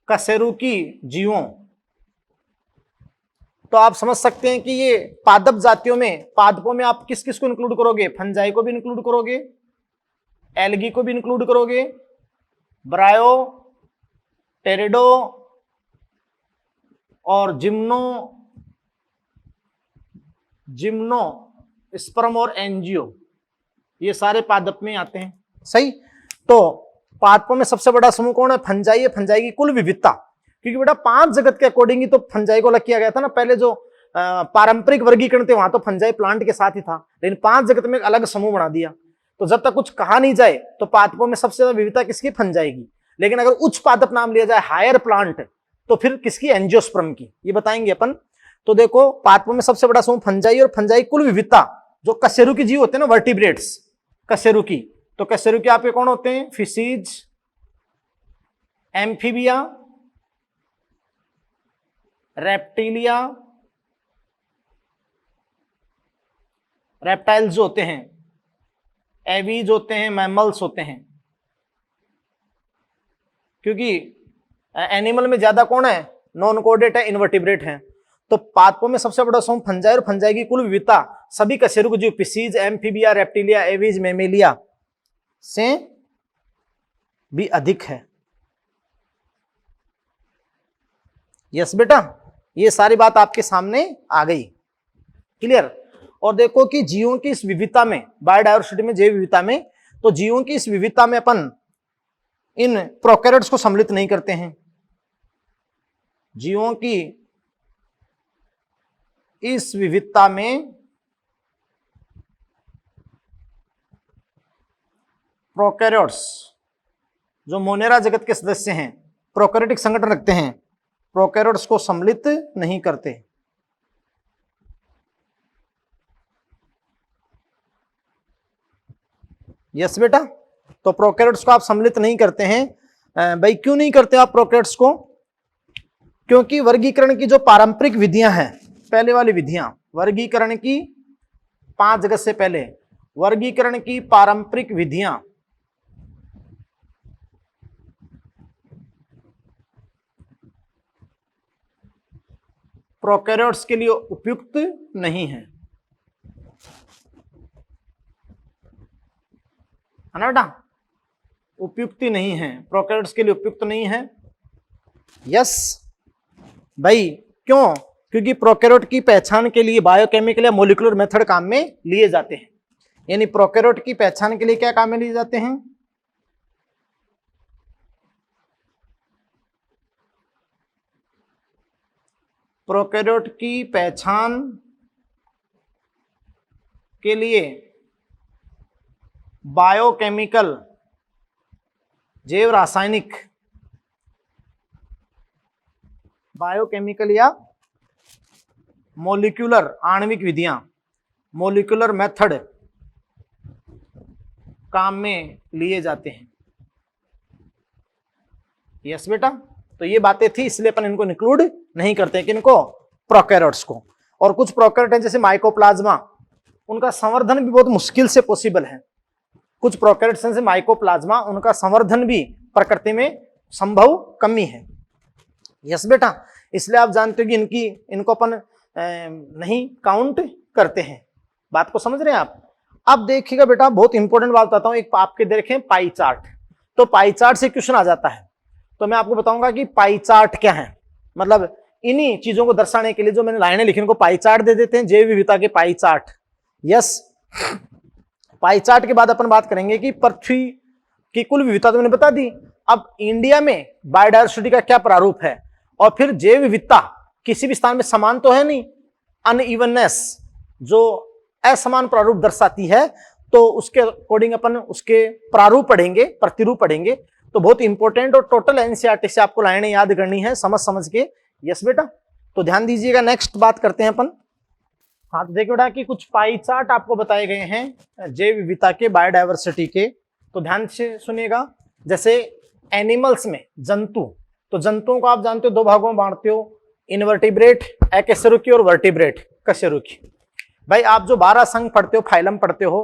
कशेरुकी जीवों, तो आप समझ सकते हैं कि ये पादप जातियों में, पादपों में आप किस किस को इंक्लूड करोगे? फंजाई को भी इंक्लूड करोगे, एल्गी को भी इंक्लूड करोगे, ब्रायो, टेरिडो और जिम्नो स्पर्म और एंजियो, ये सारे पादप में आते हैं। सही। तो पादपों में सबसे बड़ा समूह कौन है? फंजाई है। फंजाई की कुल विविधता, क्योंकि बेटा 5 जगत के अकॉर्डिंग ही तो फंजाई को अलग किया गया था ना। पहले जो पारंपरिक वर्गीकरण थे वहां तो फंजाई प्लांट के साथ ही था, लेकिन 5 जगत में एक अलग समूह बना दिया। तो जब तक कुछ कहा नहीं जाए तो पादपों में सबसे ज्यादा विविधता किसकी? फंजाई की। लेकिन अगर उच्च पादप नाम लिया जाए, हायर प्लांट, तो फिर किसकी? एंजियोस्पर्म की। ये बताएंगे अपन। तो देखो, पादपों में सबसे बड़ा समूह फंजाई, और फंजाई कुल विविधता जो कशेरुकी जीव होते हैं ना, वर्टिब्रेट्स, कशेरुकी, तो कशेरुकी आपके कौन होते हैं? फिशीज, एम्फीबिया, रेप्टिलिया, रेप्टाइल्स जो होते हैं, एवीज होते हैं, मैमल्स होते हैं। क्योंकि एनिमल में ज्यादा कौन है? नॉन कोडेट है, इनवर्टिब्रेट है। तो पादपों में सबसे बड़ा समूह फंजाई, और फंजाई की कुल विविधता सभी कशेरुकी जीव, Pisces, amphibia, reptilia, aves, Mammalia से भी अधिक है। यस बेटा, ये सारी बात आपके सामने आ गई। क्लियर। और देखो कि जीवों की इस विविधता में, बायोडायवर्सिटी में, जैव विविधता में, तो जीवों की इस विविधता में अपन इन प्रोकैरियोट्स को सम्मिलित नहीं करते हैं। जीवों की इस विविधता में प्रोकैरियोट्स जो मोनेरा जगत के सदस्य हैं, प्रोकैरियोटिक संगठन रखते हैं, प्रोकैरियोट्स को सम्मिलित नहीं करते। यस बेटा, तो प्रोकैरियोट्स को आप सम्मिलित नहीं करते हैं। भाई क्यों नहीं करते आप प्रोकैरियोट्स को? क्योंकि वर्गीकरण की जो पारंपरिक विधियां हैं, पहले वाली विधियां, वर्गीकरण की 5 जगत से पहले वर्गीकरण की पारंपरिक विधियां प्रोकैरियोट्स के लिए उपयुक्त नहीं है ना बेटा? उपयुक्ति नहीं है, प्रोकैरियोट्स के लिए उपयुक्त नहीं है। यस भाई, क्यों? क्योंकि प्रोकैरियोट की पहचान के लिए बायोकेमिकल या मोलिकुलर मेथड काम में लिए जाते हैं। यानी प्रोकैरियोट की पहचान के लिए क्या काम में लिए जाते हैं? प्रोकैरियोट की पहचान के लिए बायोकेमिकल, जैव रासायनिक, बायोकेमिकल या मोलिकुलर, आणविक विधियां, मोलिकुलर मेथड काम में लिए जाते हैं। यस बेटा, तो ये बातें थी, इसलिए अपन इनको इंक्लूड नहीं करते हैं। किनको? प्रोकैरियोट्स को। और कुछ प्रोकैरियोट हैं जैसे माइकोप्लाज्मा, उनका संवर्धन भी बहुत मुश्किल से पॉसिबल है। कुछ प्रोकैरियोट्स हैं जैसे माइकोप्लाज्मा, उनका संवर्धन भी प्रकृति में संभव कमी है। यस बेटा, इसलिए आप जानते हो कि इनको अपन नहीं काउंट करते हैं। बात को समझ रहे हैं आप? अब देखिएगा बेटा, बहुत इंपॉर्टेंट बात बताता हूं। एक आपके देखें पाई चार्ट, तो पाई चार्ट से क्वेश्चन आ जाता है। तो मैं आपको बताऊंगा कि पाई चार्ट क्या है। मतलब इन्हीं चीजों को दर्शाने के लिए जो मैंने लाइनें लिखी उनको पाई चार्ट दे देते हैं, जैव विविधता के pie chart. Yes, pie chart के बाद अपन बात करेंगे कि पृथ्वी की कुल विविधता तो मैंने बता दी। अब इंडिया में बायोडायवर्सिटी का क्या प्रारूप है, और फिर जैव विविधता किसी भी स्थान में समान तो है नहीं, अनइवननेस जो असमान प्रारूप दर्शाती है, तो उसके अकॉर्डिंग अपन उसके प्रारूप पढ़ेंगे, प्रतिरूप पढ़ेंगे। तो बहुत इंपॉर्टेंट, और टोटल एनसीईआरटी से आपको लाइनें याद करनी है समझ समझ के। यस बेटा, तो ध्यान दीजिएगा। नेक्स्ट बात करते हैं अपन। हाँ, तो देखिए बेटा कि कुछ पाई चार्ट आपको बताए गए हैं जैव विविधता के, बायोडायवर्सिटी के। तो ध्यान से सुनिएगा। जैसे एनिमल्स में जंतु, तो जंतुओं को आप जानते हो दो भागों में बांटते हो, इनवर्टिब्रेट अकशेरुकी और वर्टिब्रेट कशेरुकी। भाई आप जो 12 संघ पढ़ते हो, फाइलम पढ़ते हो,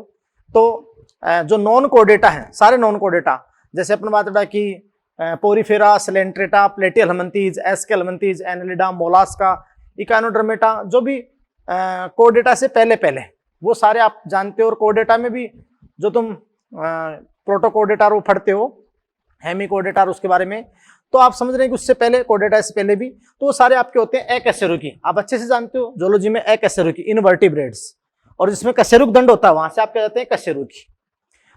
तो जो नॉन कोडेटा है, सारे नॉन कोडेटा, जैसे अपन बात उठा कि Porifera, Coelenterata, Platyhelminthes, Aschelminthes, Annelida, Mollusca, Echinodermata, जो भी कोडेटा से पहले पहले वो सारे आप जानते हो। और कोडेटा में भी जो तुम प्रोटोकोडेटा वो पढ़ते हो, हेमिकोडेटा उसके बारे में, तो आप समझ रहे हैं कि उससे पहले, कोडेटा से पहले भी, तो वो सारे आपके होते हैं अकशेरुकी। आप अच्छे से जानते हो जूलॉजी में अकशेरुकी, इनवर्टिब्रेट्स, और जिसमें कशेरुक दंड होता है वहां से आप क्या जाते हैं कशेरुकी।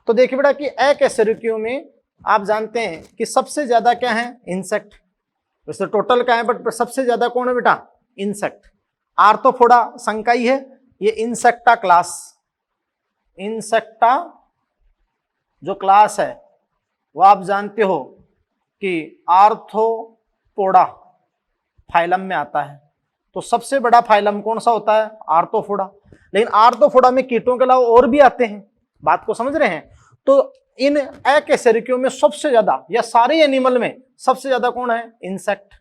तो देखिए बेटा कि अकशेरुकियों में आप जानते हैं कि सबसे ज्यादा क्या है, इंसेक्ट। वैसे टोटल क्या है बट सबसे ज्यादा कौन है बेटा, इंसेक्ट। आर्थ्रोपोडा संकाई है, ये इंसेक्टा क्लास, इंसेक्टा जो क्लास है वो आप जानते हो कि आर्थ्रोपोडा फाइलम में आता है। तो सबसे बड़ा फाइलम कौन सा होता है, आर्थ्रोपोडा। लेकिन आर्थ्रोपोडा में कीटों के अलावा और भी आते हैं, बात को समझ रहे हैं। तो इन अकशेरुकियों में सबसे ज्यादा, या सारे एनिमल में सबसे ज्यादा कौन है, इंसेक्ट,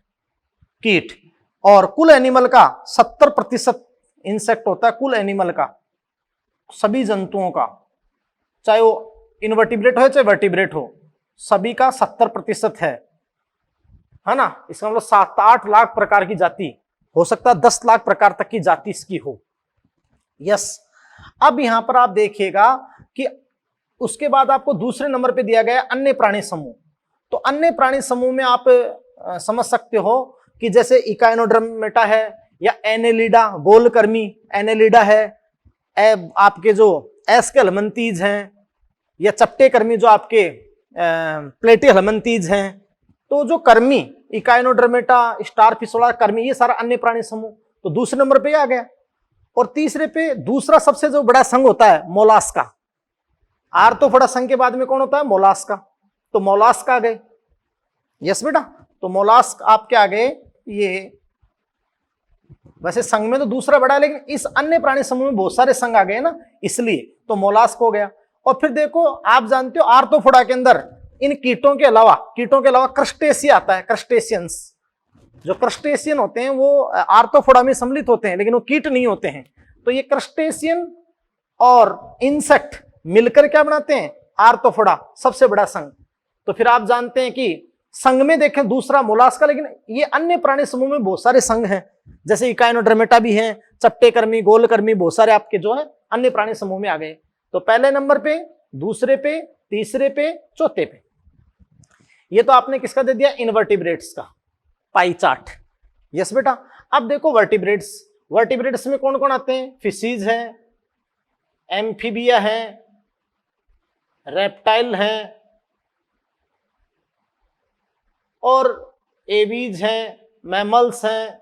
कीट। और कुल एनिमल का 70% इंसेक्ट होता है, कुल एनिमल का, सभी जंतुओं का, चाहे वो इनवर्टिब्रेट हो चाहे वर्टिब्रेट हो, सभी का 70% है ना। इसका मतलब 7-8 लाख प्रकार की जाति हो सकता है, 10 लाख प्रकार तक की जाति इसकी हो। यस। अब यहां पर आप देखिएगा कि उसके बाद आपको दूसरे नंबर पे दिया गया अन्य प्राणी समूह। तो अन्य प्राणी समूह में आप समझ सकते हो कि जैसे इकाइनोडर्मेटा है, या एनेलिडा, गोलकर्मी एनेलिडा है, आपके जो एस्केल्मिन्थीज हैं, या चपटे कर्मी जो आपके प्लेटिहेल्मिन्थीज हैं। तो जो कर्मी, इकाइनोडर्मेटा, स्टारफिशोला कर्मी, ये सारा अन्य प्राणी समूह तो दूसरे नंबर पे आ गया। और तीसरे पे दूसरा सबसे जो बड़ा संघ होता है मोलास्का। आर्थ्रोपोडा संघ के बाद में कौन होता है, मोलास्का। तो मोलास्क आ गए। यस बेटा, तो मोलास्क आपके आ गए। ये वैसे संघ में तो दूसरा बड़ा है, लेकिन इस अन्य प्राणी समूह में बहुत सारे संघ आ गए ना, इसलिए तो मोलास्क हो गया। और फिर देखो आप जानते हो आर्थ्रोपोडा के अंदर इन कीटों के अलावा क्रस्टेशिया आता है, क्रस्टेशियंस। जो क्रस्टेशियन होते हैं वो आर्थ्रोपोडा में सम्मिलित होते हैं, लेकिन वो कीट नहीं होते हैं। तो ये क्रस्टेशियन और इंसेक्ट मिलकर क्या बनाते हैं, आर्थ्रोपोडा, सबसे बड़ा संघ। तो फिर आप जानते हैं कि संघ में देखें दूसरा मोलास्का, लेकिन ये अन्य प्राणी समूह में बहुत सारे संघ हैं, जैसे इकाइनोडर्मेटा भी हैं, चपटे कर्मी, गोलकर्मी, बहुत सारे आपके जो है अन्य प्राणी समूह में आ गए। तो पहले नंबर पे, दूसरे पे, तीसरे पे, चौथे पे। ये तो आपने किसका दे दिया, इनवर्टिब्रेट्स का पाई चार्ट। यस बेटा। अब देखो वर्टिब्रेट्स, वर्टिब्रेट्स में कौन कौन आते हैं, फिशीज है, एम्फीबिया है, रेप्टाइल हैं, और एवीज हैं, मैमल्स हैं।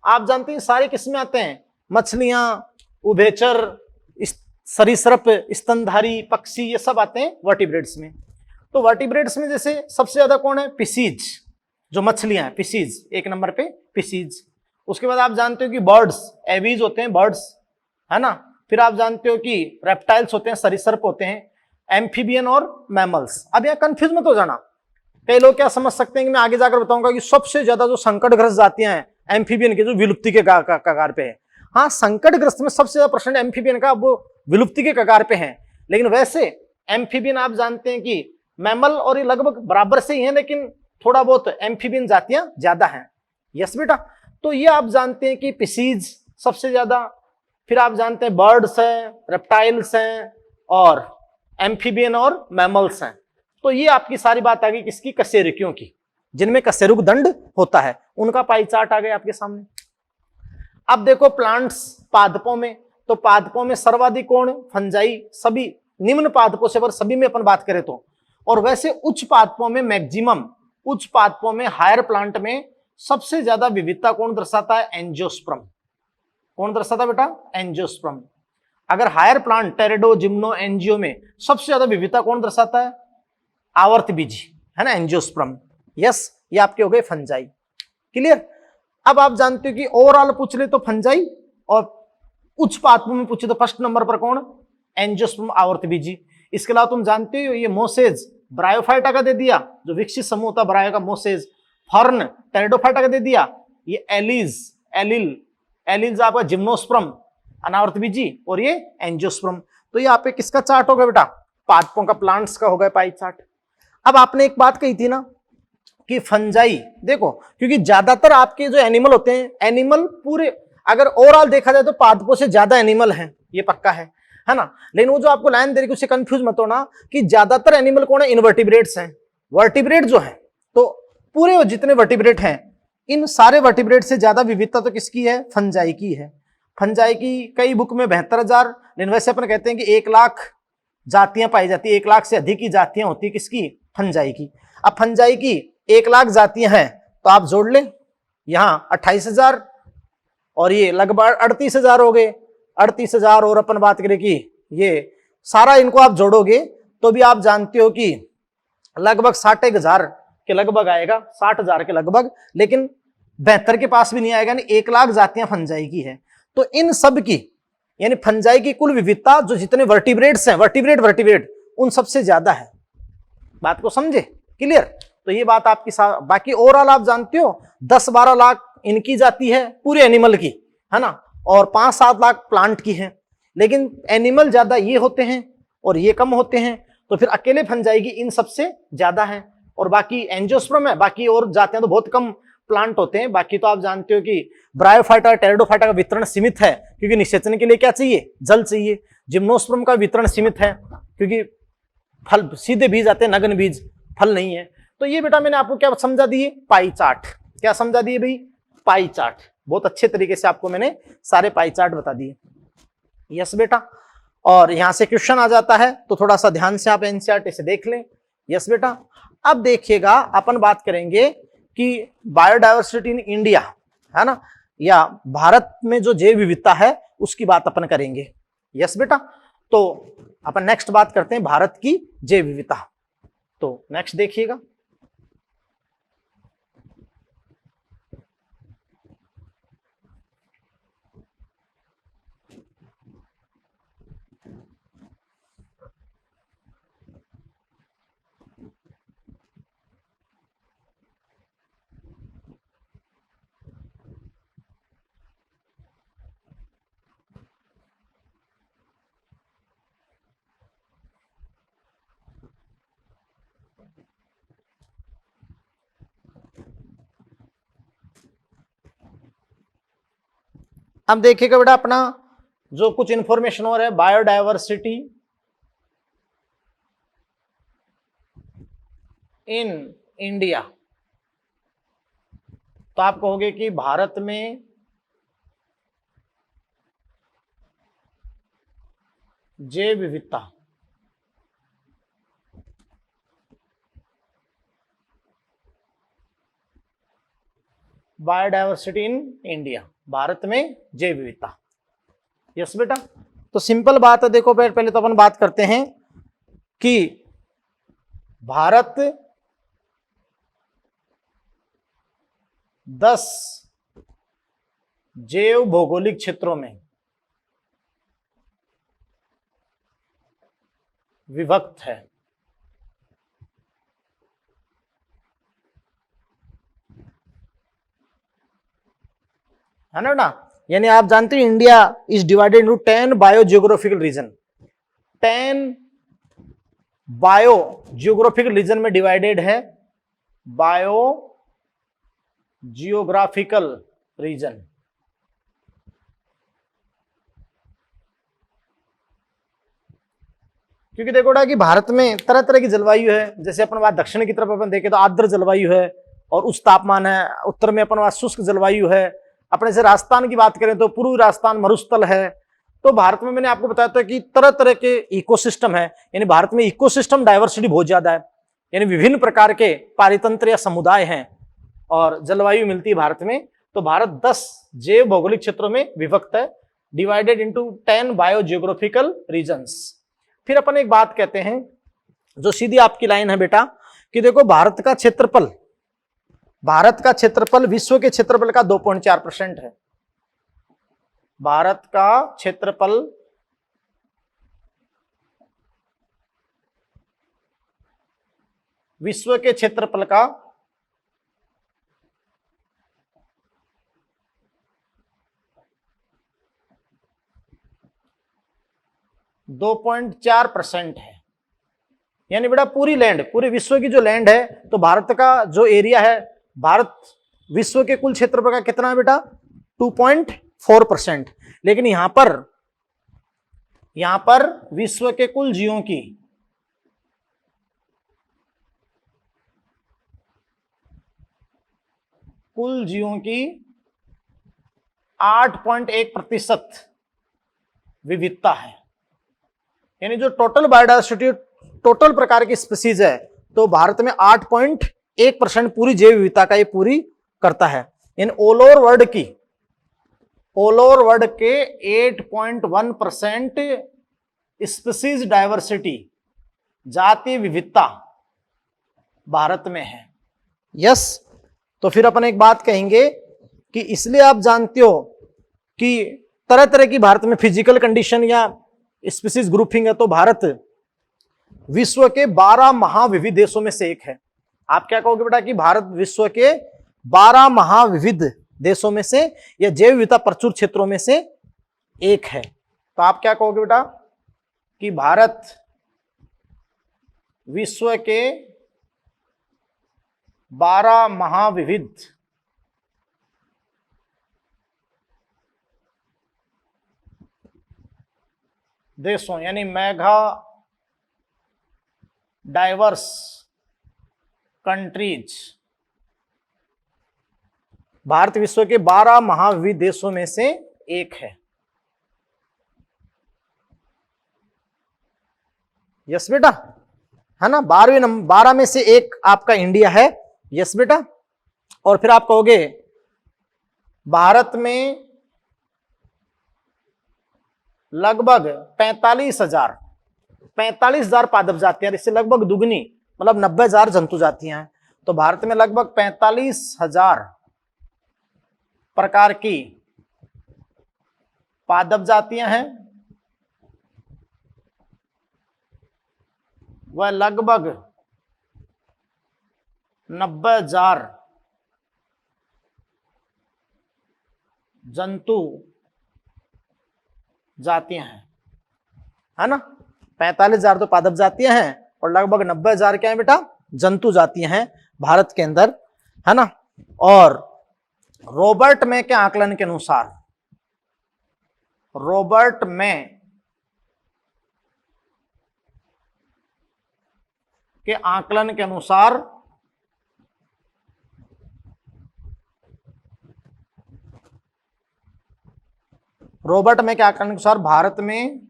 आप जानते हैं सारे किसमें आते हैं, मछलियां, उभयचर, सरीसृप, स्तनधारी, पक्षी, ये सब आते हैं वर्टिब्रेट्स में। तो वर्टिब्रेट्स में जैसे सबसे ज्यादा कौन है, फिशीज, जो मछलियां हैं, फिशीज एक नंबर पे, फिशीज। उसके बाद आप जानते हो कि बर्ड्स, एवीज होते हैं, बर्ड्स है ना। फिर आप जानते हो कि रेप्टाइल्स होते हैं, सरीसृप होते हैं, एम्फीबियन और मैमल्स। अब यहाँ कंफ्यूज मत हो जाना, कई लोग क्या समझ सकते हैं कि मैं आगे जाकर बताऊंगा कि सबसे ज्यादा जो संकटग्रस्त जातियां हैं एम्फीबियन की, जो विलुप्ति के कगार पे है। हाँ, संकटग्रस्त में सबसे ज्यादा परसेंट एम्फीबियन का वो विलुप्ति के कगार पे है। लेकिन वैसे एम्फीबियन आप जानते हैं कि मैमल और ये लगभग बराबर से ही है, लेकिन थोड़ा बहुत एम्फीबियन जातियां ज्यादा हैं। यस बेटा। तो ये आप जानते हैं कि फिशीज सबसे ज्यादा, फिर आप जानते हैं बर्ड्स हैं, रेप्टाइल्स हैं, और एम्फीबियन और मैमल्स हैं। तो ये आपकी सारी बात आ गई किसकी, कशेरुकियों की, जिनमें कशेरुक दंड होता है, उनका पाई चार्ट आ गया आपके सामने। अब देखो प्लांट्स, पादपों में, तो पादपों में सर्वाधिक कौन, फंजाई, सभी निम्न पादपों से, पर सभी में अपन बात करें तो। और वैसे उच्च पादपों में मैक्सिमम, उच्च पादपों में, हायर प्लांट में सबसे ज्यादा विविधता कौन दर्शाता है, एंजियोस्पर्म। कौन दर्शाता बेटा, एंजियोस्पर्म। अगर higher plant teredo, gymno, angio में सबसे ज्यादा विविधता कौन दर्शाता है, आवर्त बीजी, है ना, एंजियोस्पर्म। यस, ये आपके हो गए फंजाई। क्लियर। अब आप जानते हो कि ओवरऑल पूछ ले तो फंजाई, और उच्च पादपों में पूछे तो फर्स्ट नंबर पर कौन, एंजियोस्पर्म, आवर्त बीजी। इसके अलावा तुम जानते हो ये मोसेज ब्रायोफाइटा का दे दिया, जो विकसित समूह होता ब्रायो का, मोसेज। फर्न टेरिडोफाइटा का दे दिया। ये एलिज एलिल एलिल्स आपका जिम्नोस्पर्म अनावर्तबीजी, और ये एंजियोस्पर्म। तो ये आप किसका चार्ट होगा बेटा? पादपों का, प्लांट्स का होगा पाई चार्ट। अब आपने एक बात कही थी ना कि फंजाई, देखो क्योंकि ज्यादातर आपके जो एनिमल होते हैं, एनिमल पूरे अगर ओवरऑल देखा जाए तो पादपों से ज्यादा एनिमल हैं, ये पक्का है ना। लेकिन वो जो आपको लाइन दे रही है उससे कंफ्यूज मत होना कि ज्यादातर एनिमल कौन है? इनवर्टिब्रेट्स हैं। वर्टिब्रेट जो है, तो पूरे जितने वर्टिब्रेट हैं, इन सारे वर्टिब्रेट से ज्यादा विविधता तो किसकी है? फंजाई की है। फंजाई की कई बुक में 72,000, लेकिन वैसे अपन कहते हैं कि 1 लाख जातियां पाई जाती है। 1 लाख से अधिक की जातियां होती है किसकी? फंजाई की। अब फंजाई की 1 लाख जातियां हैं, तो आप जोड़ लें, यहां 28,000 और ये लगभग 38,000 हो गए। 38,000 और अपन बात करें कि ये सारा इनको आप जोड़ोगे तो भी आप जानते हो कि लगभग 60,000 के लगभग आएगा, 60,000 के लगभग, लेकिन 72 के पास भी नहीं आएगा। नहीं, 1 लाख जातियां फंजाई की है। तो इन सब की यानी फंजाई की कुल विविधता जो जितने वर्टिब्रेट्स हैं, वर्टिब्रेट उन सबसे ज्यादा है। बात को समझे? क्लियर? तो ये बात आपकी बाकी ओवरऑल आप जानते हो 10-12 लाख इनकी जाती है पूरे एनिमल की, है ना, और 5-7 लाख प्लांट की है। लेकिन एनिमल ज्यादा ये होते हैं और ये कम होते हैं, तो फिर अकेले फंजाई की इन सबसे ज्यादा है। और बाकी एंजियोस्पर्म है, बाकी और जातियां तो बहुत कम प्लांट होते हैं। बाकी तो आप जानते हो कि ब्रायोफाइटा टेरिडोफाइटा का वितरण सीमित है, क्योंकि निषेचन के लिए क्या चाहिए? जल चाहिए। जिम्नोस्पर्म का वितरण सीमित है, क्योंकि फल सीधे बीज आते हैं, नग्न बीज, फल नहीं है। तो ये बेटा मैंने आपको क्या समझा दिए? Pie chart. क्या समझा दिए भाई? Pie chart. बहुत अच्छे तरीके से आपको मैंने सारे पाई चार्ट बता दिए। यस बेटा। और यहां से क्वेश्चन आ जाता है, तो थोड़ा सा ध्यान से आप एनसीईआरटी से देख लें। यस बेटा। अब देखिएगा, अपन बात करेंगे कि बायोडायवर्सिटी इन इंडिया, है ना, या भारत में जो जैव विविधता है उसकी बात अपन करेंगे। यस बेटा। तो अपन नेक्स्ट बात करते हैं भारत की जैव विविधता। तो नेक्स्ट देखिएगा, अब देखिएगा बेटा, अपना जो कुछ इंफॉर्मेशन और है बायोडायवर्सिटी इन इंडिया। तो आप कहोगे कि भारत में जैव विविधता, बायोडायवर्सिटी इन इंडिया, भारत में जैव विविधता। यस बेटा। तो सिंपल बात है, देखो पहले तो अपन बात करते हैं कि भारत 10 जैव भौगोलिक क्षेत्रों में विभक्त है। है ना बेटा? यानी आप जानते हैं India is divided into 10 bio geographical region. 10 bio geographical region में डिवाइडेड है, बायो जियोग्राफिकल रीजन। क्योंकि देखो बेटा कि भारत में तरह तरह की जलवायु है। जैसे अपन बात दक्षिण की तरफ अपन देखें तो आर्द्र जलवायु है और उच्च तापमान है। उत्तर में अपन बात शुष्क जलवायु है। अपने से राजस्थान की बात करें तो पूर्वी राजस्थान मरुस्थल है। तो भारत में मैंने आपको बताया था कि तरह तरह के इकोसिस्टम है, यानी भारत में इकोसिस्टम डाइवर्सिटी बहुत ज्यादा है, यानी विभिन्न प्रकार के पारितंत्र या समुदाय हैं और जलवायु मिलती है भारत में। तो भारत 10 जैव भौगोलिक क्षेत्रों में विभक्त है, divided into 10 bio geographical regions. फिर अपन एक बात कहते हैं, जो सीधी आपकी लाइन है बेटा, कि देखो भारत का क्षेत्रफल विश्व के क्षेत्रफल का 2.4% है। भारत का क्षेत्रफल विश्व के क्षेत्रफल का 2.4% है। यानी बेटा पूरी लैंड, पूरे विश्व की जो लैंड है, तो भारत का जो एरिया है, भारत विश्व के कुल क्षेत्रफल का कितना है बेटा? 2.4%। लेकिन यहां पर विश्व के कुल जीवों की कुल जीवों की 8.1% विविधता है। यानी जो टोटल बायोडायवर्सिटी, टोटल प्रकार की स्पीसीज है, तो भारत में 8.1% पूरी जैव विविधता का ये पूरी करता है। इन ऑल ओवर वर्ल्ड के 8.1% स्पीसीज डाइवर्सिटी, जातीय विविधता भारत में है। यस, तो फिर अपन एक बात कहेंगे कि इसलिए आप जानते हो कि तरह तरह की भारत में फिजिकल कंडीशन या स्पीसीज ग्रुपिंग है, तो भारत विश्व के 12 महाविविध देशों में से एक है। आप क्या कहोगे बेटा? कि भारत विश्व के 12 महाविविध देशों में से या जैव विविधता प्रचुर क्षेत्रों में से एक है। तो आप क्या कहोगे बेटा? कि भारत विश्व के 12 महाविविध देशों, यानी मेगा डाइवर्स कंट्रीज, भारत विश्व के 12 महाविविध देशों में से एक है। यस बेटा, है ना? 12 में से एक आपका इंडिया है। यस बेटा। और फिर आप कहोगे भारत में लगभग 45,000 पादप जातियां, इससे लगभग दुगनी, मतलब 90,000 जंतु जातियां हैं। तो भारत में लगभग 45,000 प्रकार की पादप जातियां हैं, वह लगभग 90,000 जंतु जातियां हैं, है ना? 45,000 तो पादप जातियां हैं और लगभग 90,000 क्या है बेटा? जंतु जातियां हैं भारत के अंदर, है ना? और रॉबर्ट में के आकलन के अनुसार, रॉबर्ट में के आकलन के अनुसार भारत में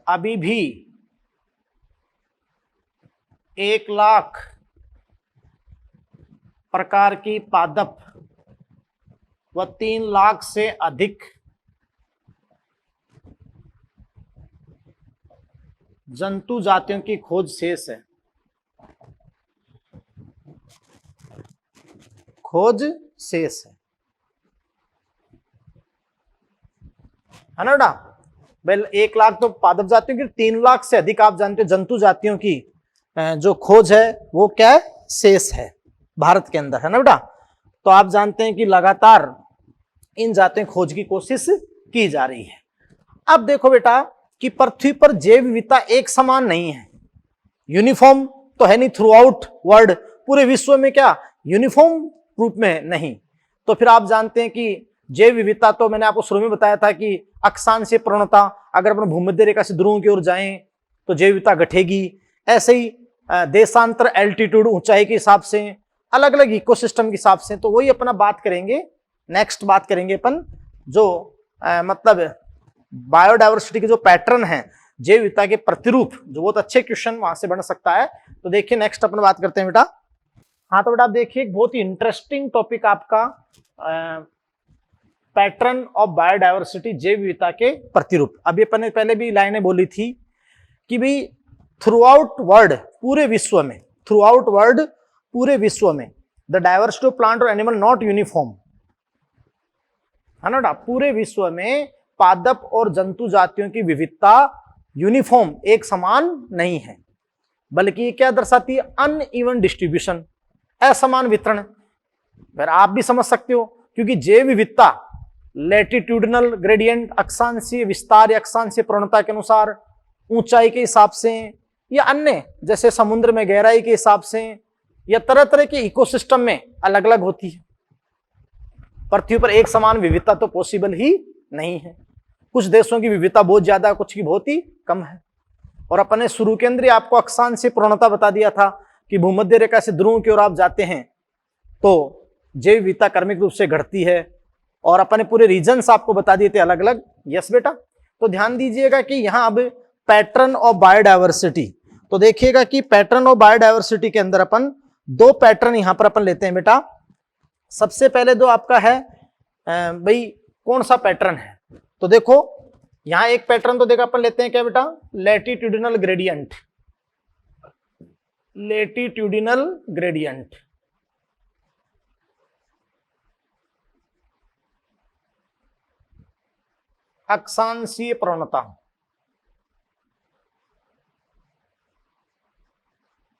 अभी भी 1 लाख प्रकार की पादप व 3 लाख से अधिक जंतु जातियों की खोज शेष है। खोज शेष है ना बेटा? वेल 1 लाख तो पादप जातियों की, 3 लाख से अधिक आप जानते हो जंतु जातियों की जो खोज है वो क्या है? शेष है भारत के अंदर, है ना बेटा? तो आप जानते हैं कि लगातार इन जातियों की खोज की कोशिश की जा रही है। अब देखो बेटा कि पृथ्वी पर जैव विविधता एक समान नहीं है, यूनिफॉर्म तो है नहीं थ्रू आउट वर्ल्ड, पूरे विश्व में क्या यूनिफॉर्म रूप में नहीं। तो फिर आप जानते हैं कि जैव विविधता, तो मैंने आपको शुरू में बताया था कि अक्षांशीय प्रवणता, अगर अपन भूमध्य रेखा से ध्रुवों की ओर जाएं तो जैव विविधता घटेगी। ऐसे ही देशांतर, एल्टीट्यूड, ऊंचाई के हिसाब से, अलग अलग इकोसिस्टम के हिसाब से। तो वही अपना बात करेंगे, नेक्स्ट बात करेंगे अपन जो मतलब बायोडायवर्सिटी के जो पैटर्न है, जैव विविधता के प्रतिरूप, जो बहुत अच्छे क्वेश्चन वहां से बन सकता है। तो देखिए नेक्स्ट अपन बात करते हैं बेटा। हाँ तो बेटा आप देखिए एक बहुत ही इंटरेस्टिंग टॉपिक आपका पैटर्न ऑफ बायोडायवर्सिटी, जैव विविधता के प्रतिरूप। अभी अपन ने पहले भी लाइनें बोली थी कि भाई थ्रू आउट वर्ल्ड, पूरे विश्व में, थ्रू आउट वर्ल्ड, पूरे विश्व में द डायवर्सिटी ऑफ प्लांट और एनिमल नॉट यूनिफॉर्म, है ना बेटा? पूरे विश्व में पादप और जंतु जातियों की विविधता यूनिफॉर्म, एक समान नहीं है। बल्कि ये क्या दर्शाती है, अनइवन डिस्ट्रीब्यूशन, असमान वितरण। फिर आप भी समझ सकते हो, क्योंकि जैव विविधता लैटिट्यूडिनल ग्रेडियंट, अक्षांशीय विस्तार या अक्षांशीय प्रवणता के अनुसार, ऊंचाई के हिसाब से, या अन्य जैसे समुद्र में गहराई के हिसाब से, या तरह तरह के इकोसिस्टम में अलग अलग होती है। पृथ्वी पर एक समान विविधता तो पॉसिबल ही नहीं है। कुछ देशों की विविधता बहुत ज्यादा, कुछ की बहुत ही कम है। और अपने शुरू के अंदर आपको अक्षांशीय प्रवणता बता दिया था कि भूमध्य रेखा से ध्रुवों की ओर आप जाते हैं तो जैव विविधता क्रमिक रूप से घटती है, और अपने पूरे रीजन्स आपको बता दिए थे अलग अलग। यस बेटा, तो ध्यान दीजिएगा कि यहां अब पैटर्न ऑफ बायोडायवर्सिटी, तो देखिएगा कि पैटर्न ऑफ बायोडायवर्सिटी के अंदर अपन दो पैटर्न यहां पर अपन लेते हैं बेटा। सबसे पहले दो आपका है भाई कौन सा पैटर्न है, तो देखो यहां एक पैटर्न तो देखा अपन लेते हैं क्या बेटा, लैटिट्यूडिनल ग्रेडियंट, लैटिट्यूडिनल ग्रेडियंट। अक्षांशीय प्रवणता,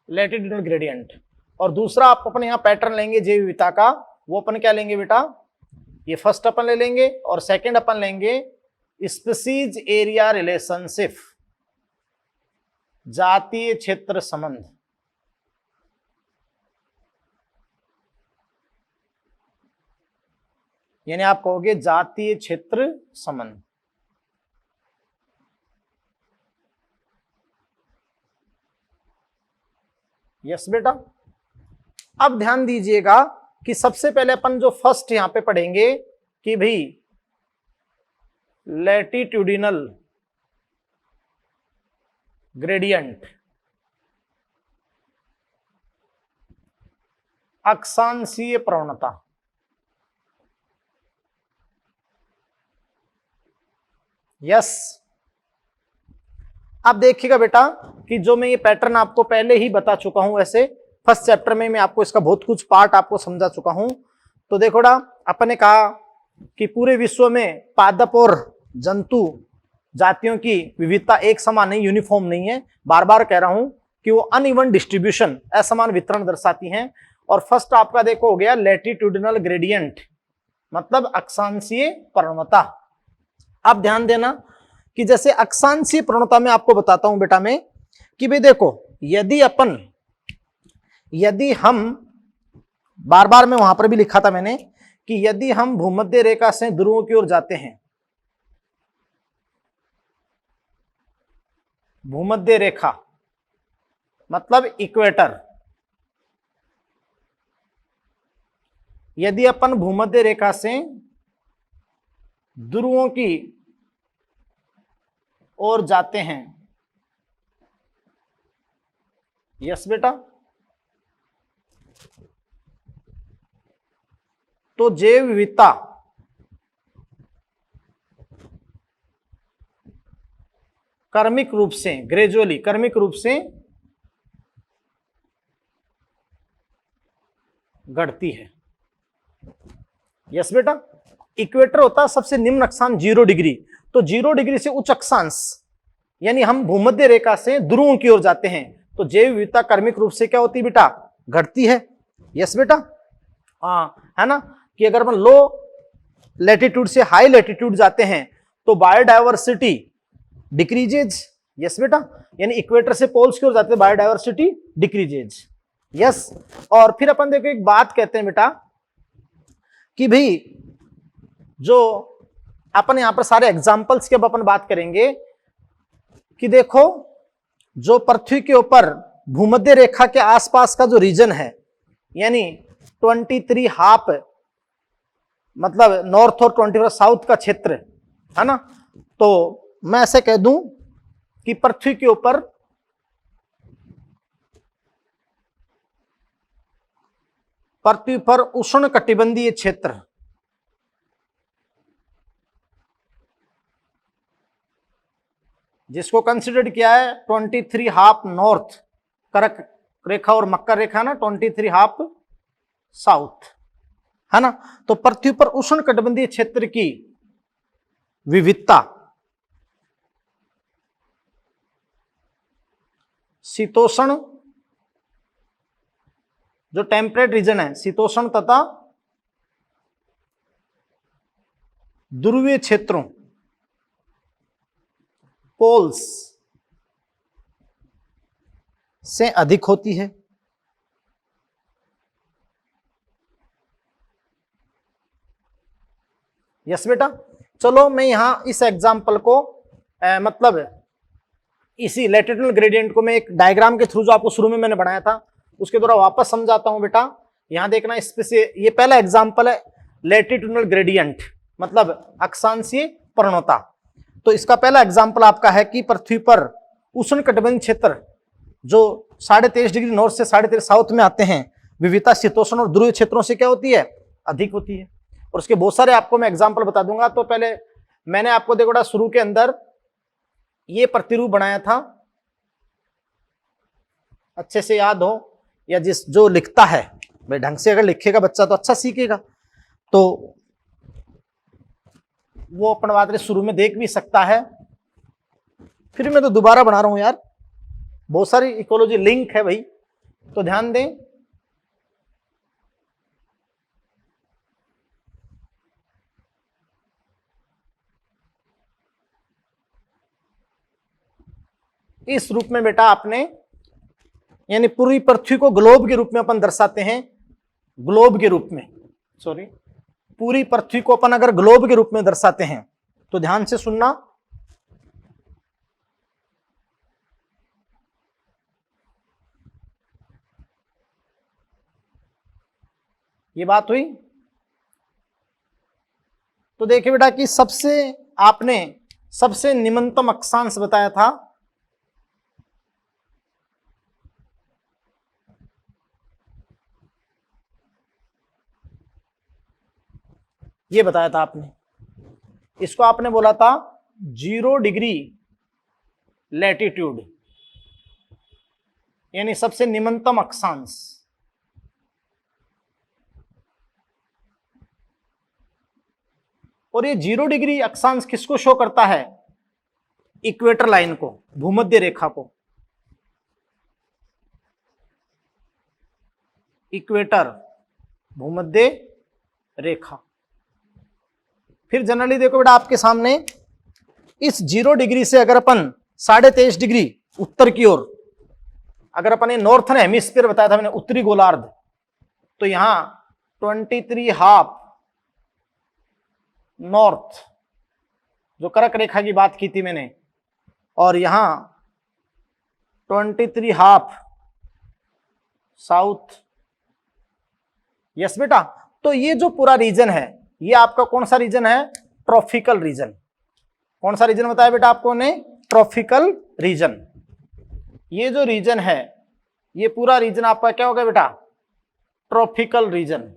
लैटिट्यूडिनल ग्रेडियंट। और दूसरा आप अपन यहां पैटर्न लेंगे जैव विविधता का, वो अपन क्या लेंगे बेटा, ये फर्स्ट अपन ले लेंगे, और सेकंड अपन लेंगे स्पीसीज एरिया रिलेशनशिप, जातीय क्षेत्र संबंध। यानी आप कहोगे जातीय क्षेत्र संबंध। यस बेटा, अब ध्यान दीजिएगा कि सबसे पहले अपन जो फर्स्ट यहां पे पढ़ेंगे कि भाई लैटिट्यूडिनल ग्रेडियंट, अक्षांशीय प्रवणता। यस, अब देखिएगा बेटा कि जो मैं ये पैटर्न आपको पहले ही बता चुका हूं, वैसे फर्स्ट चैप्टर में मैं आपको इसका बहुत कुछ पार्ट आपको समझा चुका हूं। तो देखो ना, अपन ने कहा कि पूरे विश्व में पादप और जंतु जातियों की विविधता एक समान नहीं, यूनिफॉर्म नहीं है। बार बार कह रहा हूं कि वो अनइवन डिस्ट्रीब्यूशन, असमान वितरण दर्शाती हैं। और फर्स्ट आपका देखो हो गया लैटिट्यूडिनल ग्रेडियंट, मतलब अक्षांशीय प्रवणता। अब ध्यान देना कि जैसे अक्षांशीय प्रवणता में आपको बताता हूं बेटा मैं कि भाई देखो, यदि हम बार बार में वहां पर भी लिखा था मैंने कि यदि हम भूमध्य रेखा से ध्रुवों की ओर जाते हैं, भूमध्य रेखा मतलब इक्वेटर, यदि अपन भूमध्य रेखा से ध्रुवों की ओर जाते हैं, यस बेटा, तो जैव विविधता क्रमिक रूप से, ग्रेजुअली क्रमिक रूप से घटती है। यस बेटा, इक्वेटर होता है सबसे निम्न अक्षांश 0 डिग्री, तो 0 डिग्री से उच्च अक्षांश, यानी हम भूमध्य रेखा से ध्रुवों की ओर जाते हैं तो जैव विविधता क्रमिक रूप से क्या होती है बेटा, घटती है। यस बेटा, हाँ है ना, कि अगर अपन लो लैटिट्यूड से हाई लैटिट्यूड जाते हैं तो बायोडायवर्सिटी डिक्रीजेज। यस बेटा, यानी इक्वेटर से पोल्स की ओर जाते हैं बायोडायवर्सिटी डिक्रीजेज। यस, और फिर अपन देखो एक बात कहते हैं बेटा कि भाई जो अपन यहां पर सारे एग्जांपल्स की अब अपन बात करेंगे कि देखो जो पृथ्वी के ऊपर भूमध्य रेखा के आसपास का जो रीजन है, यानी 23 हाफ मतलब नॉर्थ और 24 साउथ का क्षेत्र है ना, तो मैं ऐसे कह दूं कि पृथ्वी के ऊपर उष्ण कटिबंधीय क्षेत्र, जिसको कंसिडर किया है 23 हाफ नॉर्थ कर्क रेखा और मकर रेखा ना, 23 हाफ साउथ है ना, तो पृथ्वी पर उष्ण कटिबंधीय क्षेत्र की विविधता शीतोष्ण, जो टेम्परेट रीजन है, शीतोष्ण तथा ध्रुवीय क्षेत्रों, पोल्स से अधिक होती है। यस बेटा, चलो मैं यहां इस एग्जाम्पल को मतलब इसी लैटिट्यूडनल ग्रेडियंट को मैं एक डायग्राम के थ्रू, जो आपको शुरू में मैंने बनाया था उसके द्वारा वापस समझाता हूं बेटा। यहां देखना, इस पे से ये पहला एग्जाम्पल है लैटिट्यूडनल ग्रेडियंट, मतलब अक्षांशीय प्रवणता। तो इसका पहला एग्जाम्पल आपका है कि पृथ्वी पर उष्णकटिबंधीय क्षेत्र जो 23.5 डिग्री नॉर्थ से 23.5 साउथ में आते हैं, विविधता शीतोष्ण और ध्रुवीय क्षेत्रों से क्या होती है, अधिक होती है। और उसके बहुत सारे आपको मैं एग्जाम्पल बता दूंगा। तो पहले मैंने आपको देखो बेटा शुरू के अंदर ये प्रतिरूप बनाया था, अच्छे से याद हो, या जिस जो लिखता है भाई ढंग से अगर लिखेगा बच्चा तो अच्छा सीखेगा। तो वो अपन बात शुरू में देख भी सकता है, फिर मैं तो दोबारा बना रहा हूं यार, बहुत सारी इकोलॉजी लिंक है भाई, तो ध्यान दें। इस रूप में बेटा आपने, यानी पूरी पृथ्वी को ग्लोब के रूप में अपन दर्शाते हैं, ग्लोब के रूप में, सॉरी, पूरी पृथ्वी को अपन अगर ग्लोब के रूप में दर्शाते हैं तो ध्यान से सुनना, ये बात हुई। तो देखिए बेटा कि आपने सबसे निम्नतम अक्षांश बताया था, ये बताया था आपने, इसको आपने बोला था 0 डिग्री लैटिट्यूड, यानी सबसे निम्नतम अक्षांश। और ये 0 डिग्री अक्षांश किसको शो करता है, इक्वेटर लाइन को, भूमध्य रेखा को, इक्वेटर, भूमध्य रेखा। फिर जनरली देखो बेटा आपके सामने, इस 0 डिग्री से अगर अपन 23.5 डिग्री उत्तर की ओर, अगर अपन ये नॉर्थन हेमिस्फीयर बताया था मैंने, उत्तरी गोलार्ध, तो यहां 23.5 नॉर्थ, जो कर्क रेखा की बात की थी मैंने, और यहां 23.5 साउथ। यस बेटा, तो ये जो पूरा रीजन है, ये आपका कौन सा रीजन है, ट्रॉपिकल रीजन। कौन सा रीजन बताया बेटा आपको ने, ट्रॉपिकल रीजन। ये जो रीजन है, ये पूरा रीजन आपका क्या होगा बेटा, ट्रॉपिकल रीजन,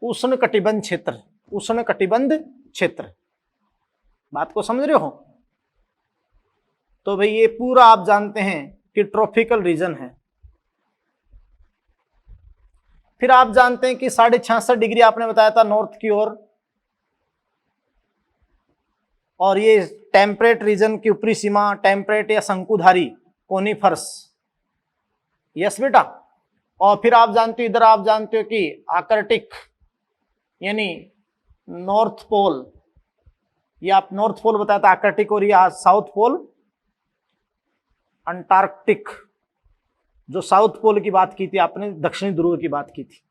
उष्ण कटिबंध क्षेत्र, उष्ण कटिबंध क्षेत्र। बात को समझ रहे हो। तो भाई ये पूरा आप जानते हैं कि ट्रॉपिकल रीजन है। फिर आप जानते हैं कि 66.5 डिग्री आपने बताया था नॉर्थ की ओर, और ये टेम्परेट रीजन की ऊपरी सीमा, टेम्परेट या शंकुधारी कोनिफर्स। यस बेटा, और फिर आप जानते हो, इधर आप जानते हो कि आर्कटिक, यानी नॉर्थ पोल, ये आप नॉर्थ पोल बताया था आर्कटिक, और ये साउथ पोल अंटार्कटिक, जो साउथ पोल की बात की थी आपने, दक्षिणी ध्रुव की बात की थी।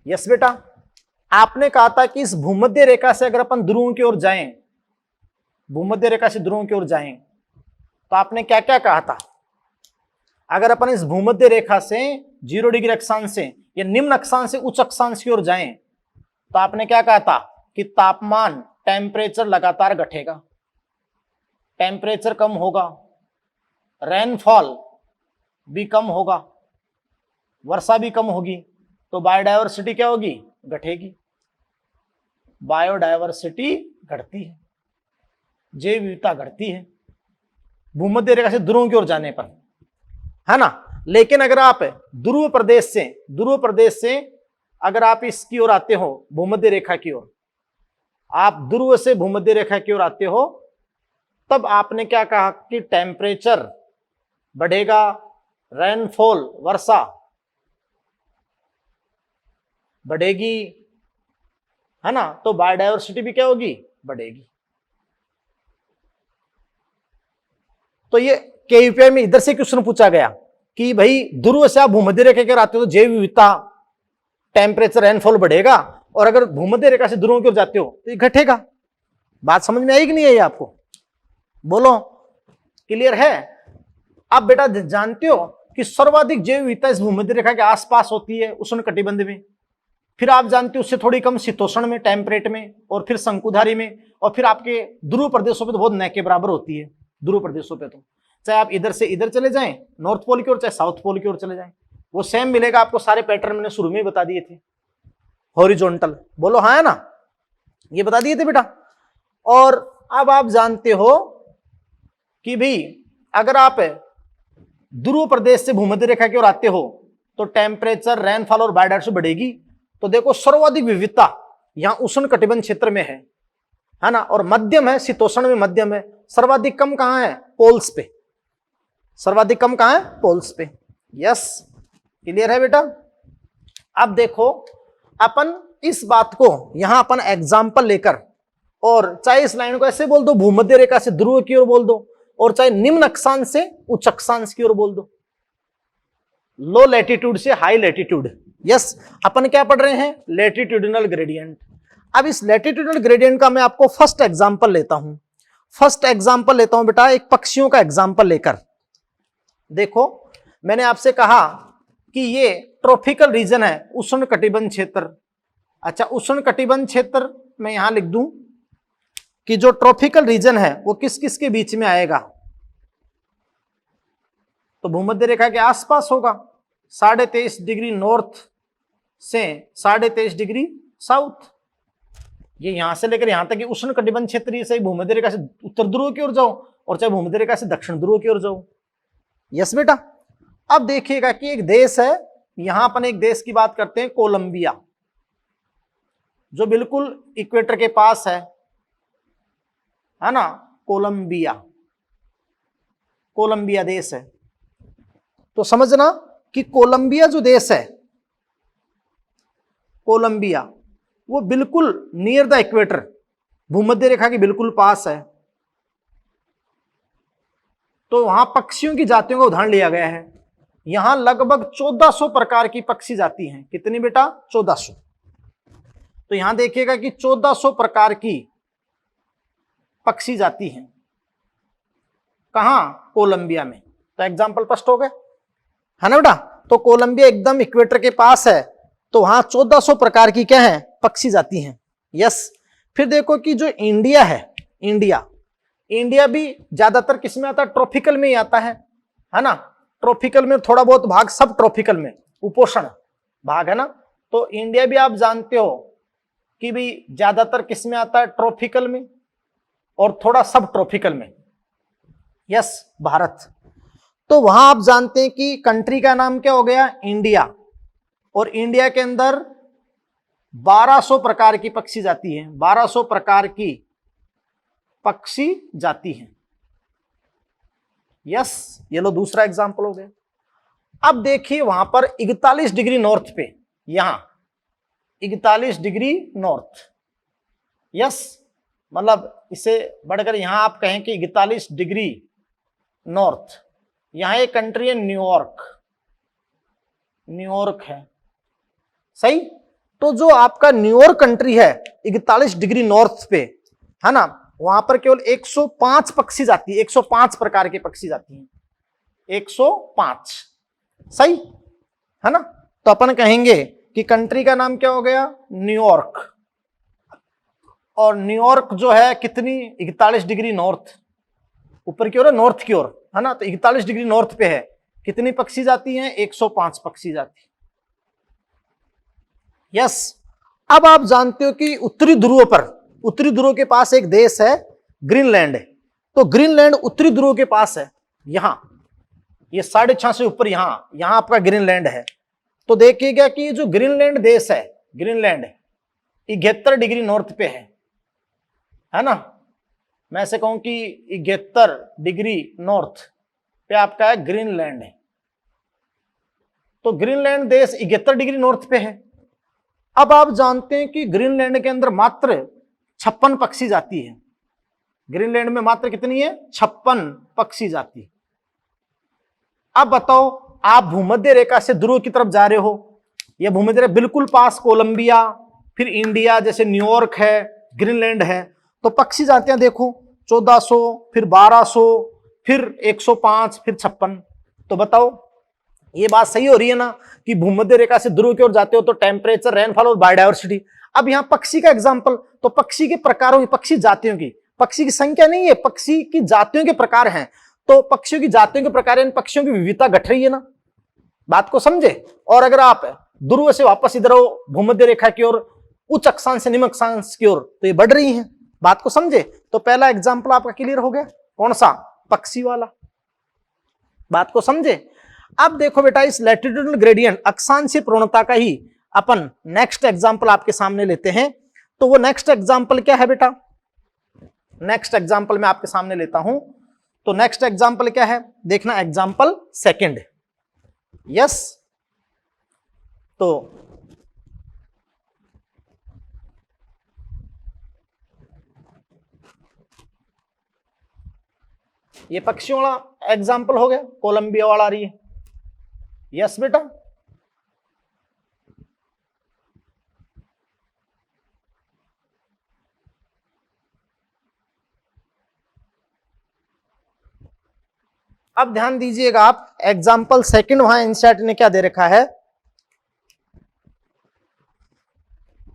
यस बेटा, आपने कहा था कि इस भूमध्य रेखा से अगर अपन ध्रुवों की ओर जाएं, भूमध्य रेखा से ध्रुवों की ओर जाएं, तो आपने क्या क्या कहा था, अगर अपन इस भूमध्य रेखा से 0 डिग्री अक्षांश से या निम्न अक्षांश से उच्च अक्षांश की ओर जाएं, तो आपने क्या कहा था कि तापमान, टेम्परेचर लगातार घटेगा, टेम्परेचर कम होगा, रेनफॉल भी कम होगा, वर्षा भी कम होगी, तो बायोडायवर्सिटी क्या होगी, घटेगी। बायोडायवर्सिटी घटती है, जैव विविधता घटती है भूमध्य रेखा से ध्रुवों की ओर जाने पर, है ना। लेकिन अगर आप ध्रुव प्रदेश से अगर आप इसकी ओर आते हो, भूमध्य रेखा की ओर, आप ध्रुव से भूमध्य रेखा की ओर आते हो, तब आपने क्या कहा कि टेम्परेचर बढ़ेगा, रेनफॉल वर्षा बढ़ेगी, है ना, तो बायोडायवर्सिटी भी क्या होगी, बढ़ेगी। तो ये केयूपीआई में इधर से क्वेश्चन पूछा गया कि भाई ध्रुव से आप भूमध्य रेखा के आते हो तो जैव विविधता, टेम्परेचर, रेनफॉल बढ़ेगा, और अगर भूमध्य रेखा से ध्रुवों की ओर जाते हो तो ये घटेगा। बात समझ में आई कि नहीं आई आपको? बोलो, क्लियर है? आप बेटा जानते हो कि सर्वाधिक जैव विविधता इस भूमध्य रेखा के आसपास होती है, उष्ण कटिबंध में। फिर आप जानते हो उससे थोड़ी कम शीतोष्ण में, टेम्परेट में, और फिर शंकुधारी में, और फिर आपके ध्रुव प्रदेशों पे तो बहुत न के बराबर होती है। ध्रुव प्रदेशों पे तो चाहे आप इधर से इधर चले जाएं नॉर्थ पोल की ओर, चाहे साउथ पोल की ओर चले जाएं, वो सेम मिलेगा आपको। सारे पैटर्न मैंने शुरू में ही बता दिए थे। हॉरिजॉन्टल, बोलो हाँ है ना, ये बता दिए थे बेटा। और अब आप जानते हो कि भाई अगर आप ध्रुव प्रदेश से भूमध्य रेखा की ओर आते हो तो टेम्परेचर, रेनफॉल और बायोडायवर्सिटी बढ़ेगी। तो देखो सर्वाधिक विविधता यहां उष्ण कटिबंध क्षेत्र में है ना, और मध्यम है, शीतोष्ण में मध्यम है। सर्वाधिक कम कहां है? पोल्स पे। सर्वाधिक कम कहां है? पोल्स पे। यस, क्लियर है बेटा? अब देखो अपन इस बात को यहां अपन एग्जाम्पल लेकर, और चाहे इस लाइन को ऐसे बोल दो, भूमध्य रेखा से ध्रुव की ओर बोल दो, और चाहे निम्न अक्षांश से उच्च अक्षांश की ओर बोल दो, लो लैटिट्यूड से हाई लैटिट्यूड। यस, अपन क्या पढ़ रहे हैं? Latitudinal gradient. अब इस लैटिट्यूडिनल ग्रेडियंट का मैं आपको फर्स्ट एग्जांपल लेता हूं। फर्स्ट एग्जांपल लेता हूं बेटा एक पक्षियों का एग्जांपल लेकर। देखो मैंने आपसे कहा कि ये ट्रॉपिकल रीजन है, उष्ण कटिबंध क्षेत्र। अच्छा, उष्ण कटिबंध क्षेत्र मैं यहां लिख दूं कि जो ट्रॉपिकल रीजन है वो किस किस के बीच में आएगा? तो भूमध्य रेखा के आसपास होगा, 23.5 डिग्री नॉर्थ से 23.5 डिग्री साउथ। ये यहां से लेकर यहां तक उष्ण कटिबंध क्षेत्र। ये सही भूमध्य रेखा से उत्तर ध्रुव की ओर जाओ और चाहे भूमध्य रेखा से दक्षिण ध्रुव की ओर जाओ। यस बेटा। अब देखिएगा कि एक देश है, यहां अपन एक देश की बात करते हैं, कोलंबिया, जो बिल्कुल इक्वेटर के पास है ना। कोलंबिया, कोलंबिया देश है। तो समझना कि कोलंबिया जो देश है, कोलंबिया, वो बिल्कुल नियर द इक्वेटर, भूमध्य रेखा के बिल्कुल पास है। तो वहां पक्षियों की जातियों का उदाहरण लिया गया है। यहां लगभग 1400 प्रकार की पक्षी जाति हैं। कितनी बेटा? 1400। तो यहां देखिएगा कि 1400 प्रकार की पक्षी जाति हैं। कहां? कोलंबिया में। तो एग्जाम्पल स्पष्ट हो गए, है ना बेटा? तो कोलंबिया एकदम इक्वेटर के पास है, तो वहां 1400 प्रकार की क्या है? पक्षी जाति हैं। यस। फिर देखो कि जो इंडिया है, इंडिया भी ज्यादातर किस में आता है? ट्रॉपिकल में ही आता है ना। ट्रॉपिकल में थोड़ा बहुत भाग सब ट्रॉपिकल में, उपोष्ण भाग है ना। तो इंडिया भी आप जानते हो कि भी ज्यादातर किस में आता है? ट्रॉपिकल में, और थोड़ा सब ट्रॉपिकल में। यस, भारत। तो वहां आप जानते हैं कि कंट्री का नाम क्या हो गया? इंडिया। और इंडिया के अंदर 1200 प्रकार की पक्षी जाति है। 1200 प्रकार की पक्षी जाति है। यस, ये लो दूसरा एग्जांपल हो गया। अब देखिए वहां पर 41 डिग्री नॉर्थ पे, यहां 41 डिग्री नॉर्थ। यस, मतलब इसे बढ़कर यहां आप कहें कि 41 डिग्री नॉर्थ। यहां एक कंट्री है न्यूयॉर्क, न्यूयॉर्क है, सही। तो जो आपका न्यूयॉर्क कंट्री है 41 डिग्री नॉर्थ पे, है ना, वहां पर केवल 105 पक्षी जाती है, 105 प्रकार की पक्षी जाती हैं, 105, सही है ना। तो अपन कहेंगे कि कंट्री का नाम क्या हो गया? न्यूयॉर्क। और न्यूयॉर्क जो है कितनी? 41 डिग्री नॉर्थ, ऊपर की ओर है, नॉर्थ की ओर, है ना। तो 41 डिग्री नॉर्थ पे है। कितनी पक्षी जाती हैं? 105 पक्षी जाती। यस। अब आप जानते हो कि उत्तरी ध्रुव पर, उत्तरी ध्रुव के पास एक देश है ग्रीनलैंड है। तो ग्रीनलैंड उत्तरी ध्रुव के पास है, यहां ये 6.5 से ऊपर, यहां आपका ग्रीनलैंड है। तो देखिएगा कि जो ग्रीनलैंड देश है, ग्रीनलैंड 71 डिग्री नॉर्थ पे है ना। मैं से कहूं कि 71 डिग्री नॉर्थ पे आपका है ग्रीनलैंड है। तो ग्रीनलैंड देश 71 डिग्री नॉर्थ पे है। अब आप जानते हैं कि ग्रीनलैंड के अंदर मात्र 56 पक्षी जाति है। ग्रीनलैंड में मात्र कितनी है? 56 पक्षी जाति। अब बताओ, आप भूमध्य रेखा से ध्रुव की तरफ जा रहे हो, यह भूमध्य रेखा बिल्कुल पास कोलंबिया, फिर इंडिया जैसे न्यूयॉर्क है, ग्रीनलैंड है, तो पक्षी जातियां देखो 1400, फिर 1200, फिर 105, फिर 56। तो बताओ ये बात सही हो रही है ना कि भूमध्य रेखा से ध्रुव की ओर जाते हो तो टेम्परेचर, रेनफॉल और बायोडायवर्सिटी। अब यहां पक्षी का एग्जांपल, तो पक्षी के प्रकारों की, पक्षी जातियों की, पक्षी की संख्या नहीं है, पक्षी की जातियों के प्रकार हैं। तो पक्षियों की जातियों के प्रकार, इन पक्षियों की विविधता घट रही है ना, बात को समझे। और अगर आप ध्रुव से वापस इधर हो भूमध्य रेखा की ओर, उच्च अक्षांश से निम्न अक्षांश की ओर, तो ये बढ़ रही है, बात को समझे। तो पहला एग्जाम्पल आपका क्लियर हो गया, कौन सा? पक्षी वाला, बात को समझे। अब देखो बेटा, इस लैटिट्यूडनल ग्रेडियंट अक्षांशीय प्रवणता का ही अपन नेक्स्ट एग्जाम्पल आपके सामने लेते हैं। तो वो नेक्स्ट एग्जाम्पल क्या है बेटा? नेक्स्ट एग्जाम्पल मैं आपके सामने लेता हूं। तो नेक्स्ट एग्जाम्पल क्या है? देखना, एग्जाम्पल सेकंड। यस, तो ये पक्षियों वाला एग्जाम्पल हो गया, कोलंबिया वाला आ रही है। यस बेटा, अब ध्यान दीजिएगा आप, एग्जाम्पल सेकंड वहां इंसर्ट ने क्या दे रखा है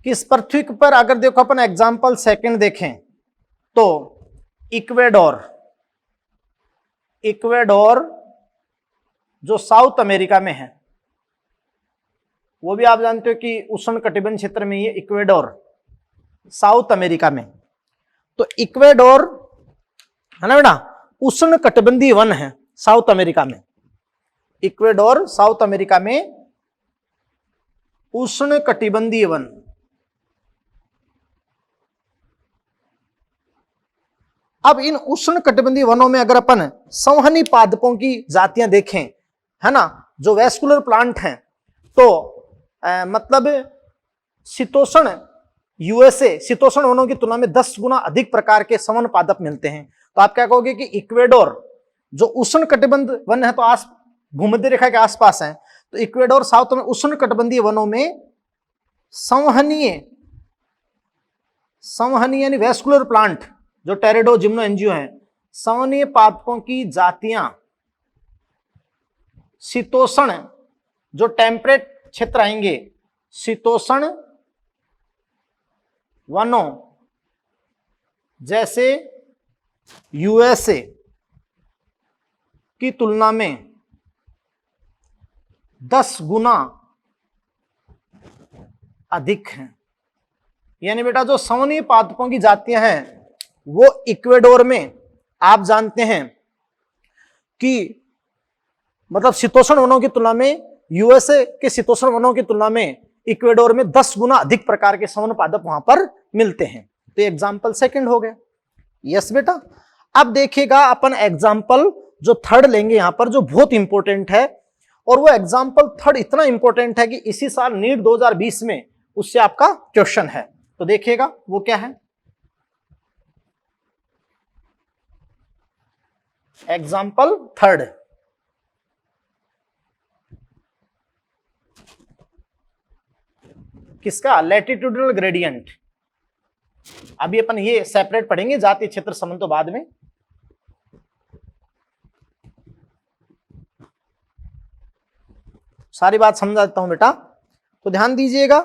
कि इस पृथ्वी पर अगर देखो अपन एग्जाम्पल सेकंड देखें तो इक्वेडोर, इक्वेडोर जो साउथ अमेरिका में है, वो भी आप जानते हो कि उष्ण कटिबंध क्षेत्र में ही है इक्वेडोर, साउथ अमेरिका में। तो इक्वेडोर है ना बेटा, उष्ण कटिबंधीय वन है साउथ अमेरिका में। इक्वेडोर साउथ अमेरिका में उष्ण कटिबंधीय वन। अब इन उष्ण कटिबंधीय वनों में अगर अपन संवहनी पादपों की जातियां देखें, है ना, जो वेस्कुलर प्लांट हैं, तो मतलब शीतोष्ण यूएसए शीतोष्ण वनों की तुलना में 10 गुना अधिक प्रकार के संवहन पादप मिलते हैं। तो आप क्या कहोगे कि इक्वेडोर जो उष्ण कटिबंध वन है, तो भूमध्य रेखा के आसपास है, तो इक्वेडोर साउथ में उष्ण कटिबंधीय वनों में संवहनीय यानी वेस्कुलर प्लांट जो टेरेडो जिम्नो एनजीओ है, संवहनीय पादपों की जातियां शीतोष्ण जो टेम्परेट क्षेत्र आएंगे, शीतोष्ण वनों जैसे यूएसए की तुलना में 10 गुना अधिक हैं। यानी बेटा जो संवहनीय पादपों की जातियां हैं वो इक्वेडोर में आप जानते हैं कि मतलब शीतोष्ण वनों की तुलना में, यूएसए के शीतोष्ण वनों की तुलना में इक्वेडोर में 10 गुना अधिक प्रकार के संवहन पादप वहां पर मिलते हैं। तो एग्जाम्पल सेकंड हो गया। यस बेटा, अब देखिएगा अपन एग्जाम्पल जो थर्ड लेंगे यहां पर, जो बहुत इंपॉर्टेंट है, और वो एग्जाम्पल थर्ड इतना इंपॉर्टेंट है कि इसी साल नीट 2020 में उससे आपका क्वेश्चन है। तो देखिएगा वो क्या है, एग्जाम्पल थर्ड। किसका? Latitudinal gradient. अभी अपन ये सेपरेट पढ़ेंगे, जातीय क्षेत्र संबंध तो बाद में। सारी बात समझा देता हूं बेटा, तो ध्यान दीजिएगा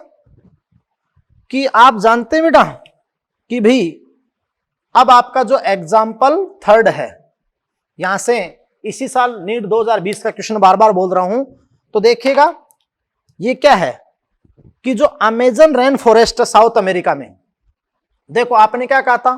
कि आप जानते हैं बेटा कि भाई अब आपका जो एग्जाम्पल थर्ड है, यहां से इसी साल नीट 2020 का क्वेश्चन बार बार बोल रहा हूं, तो देखिएगा ये क्या है कि जो Amazon rain forest south America में, देखो आपने क्या कहा था,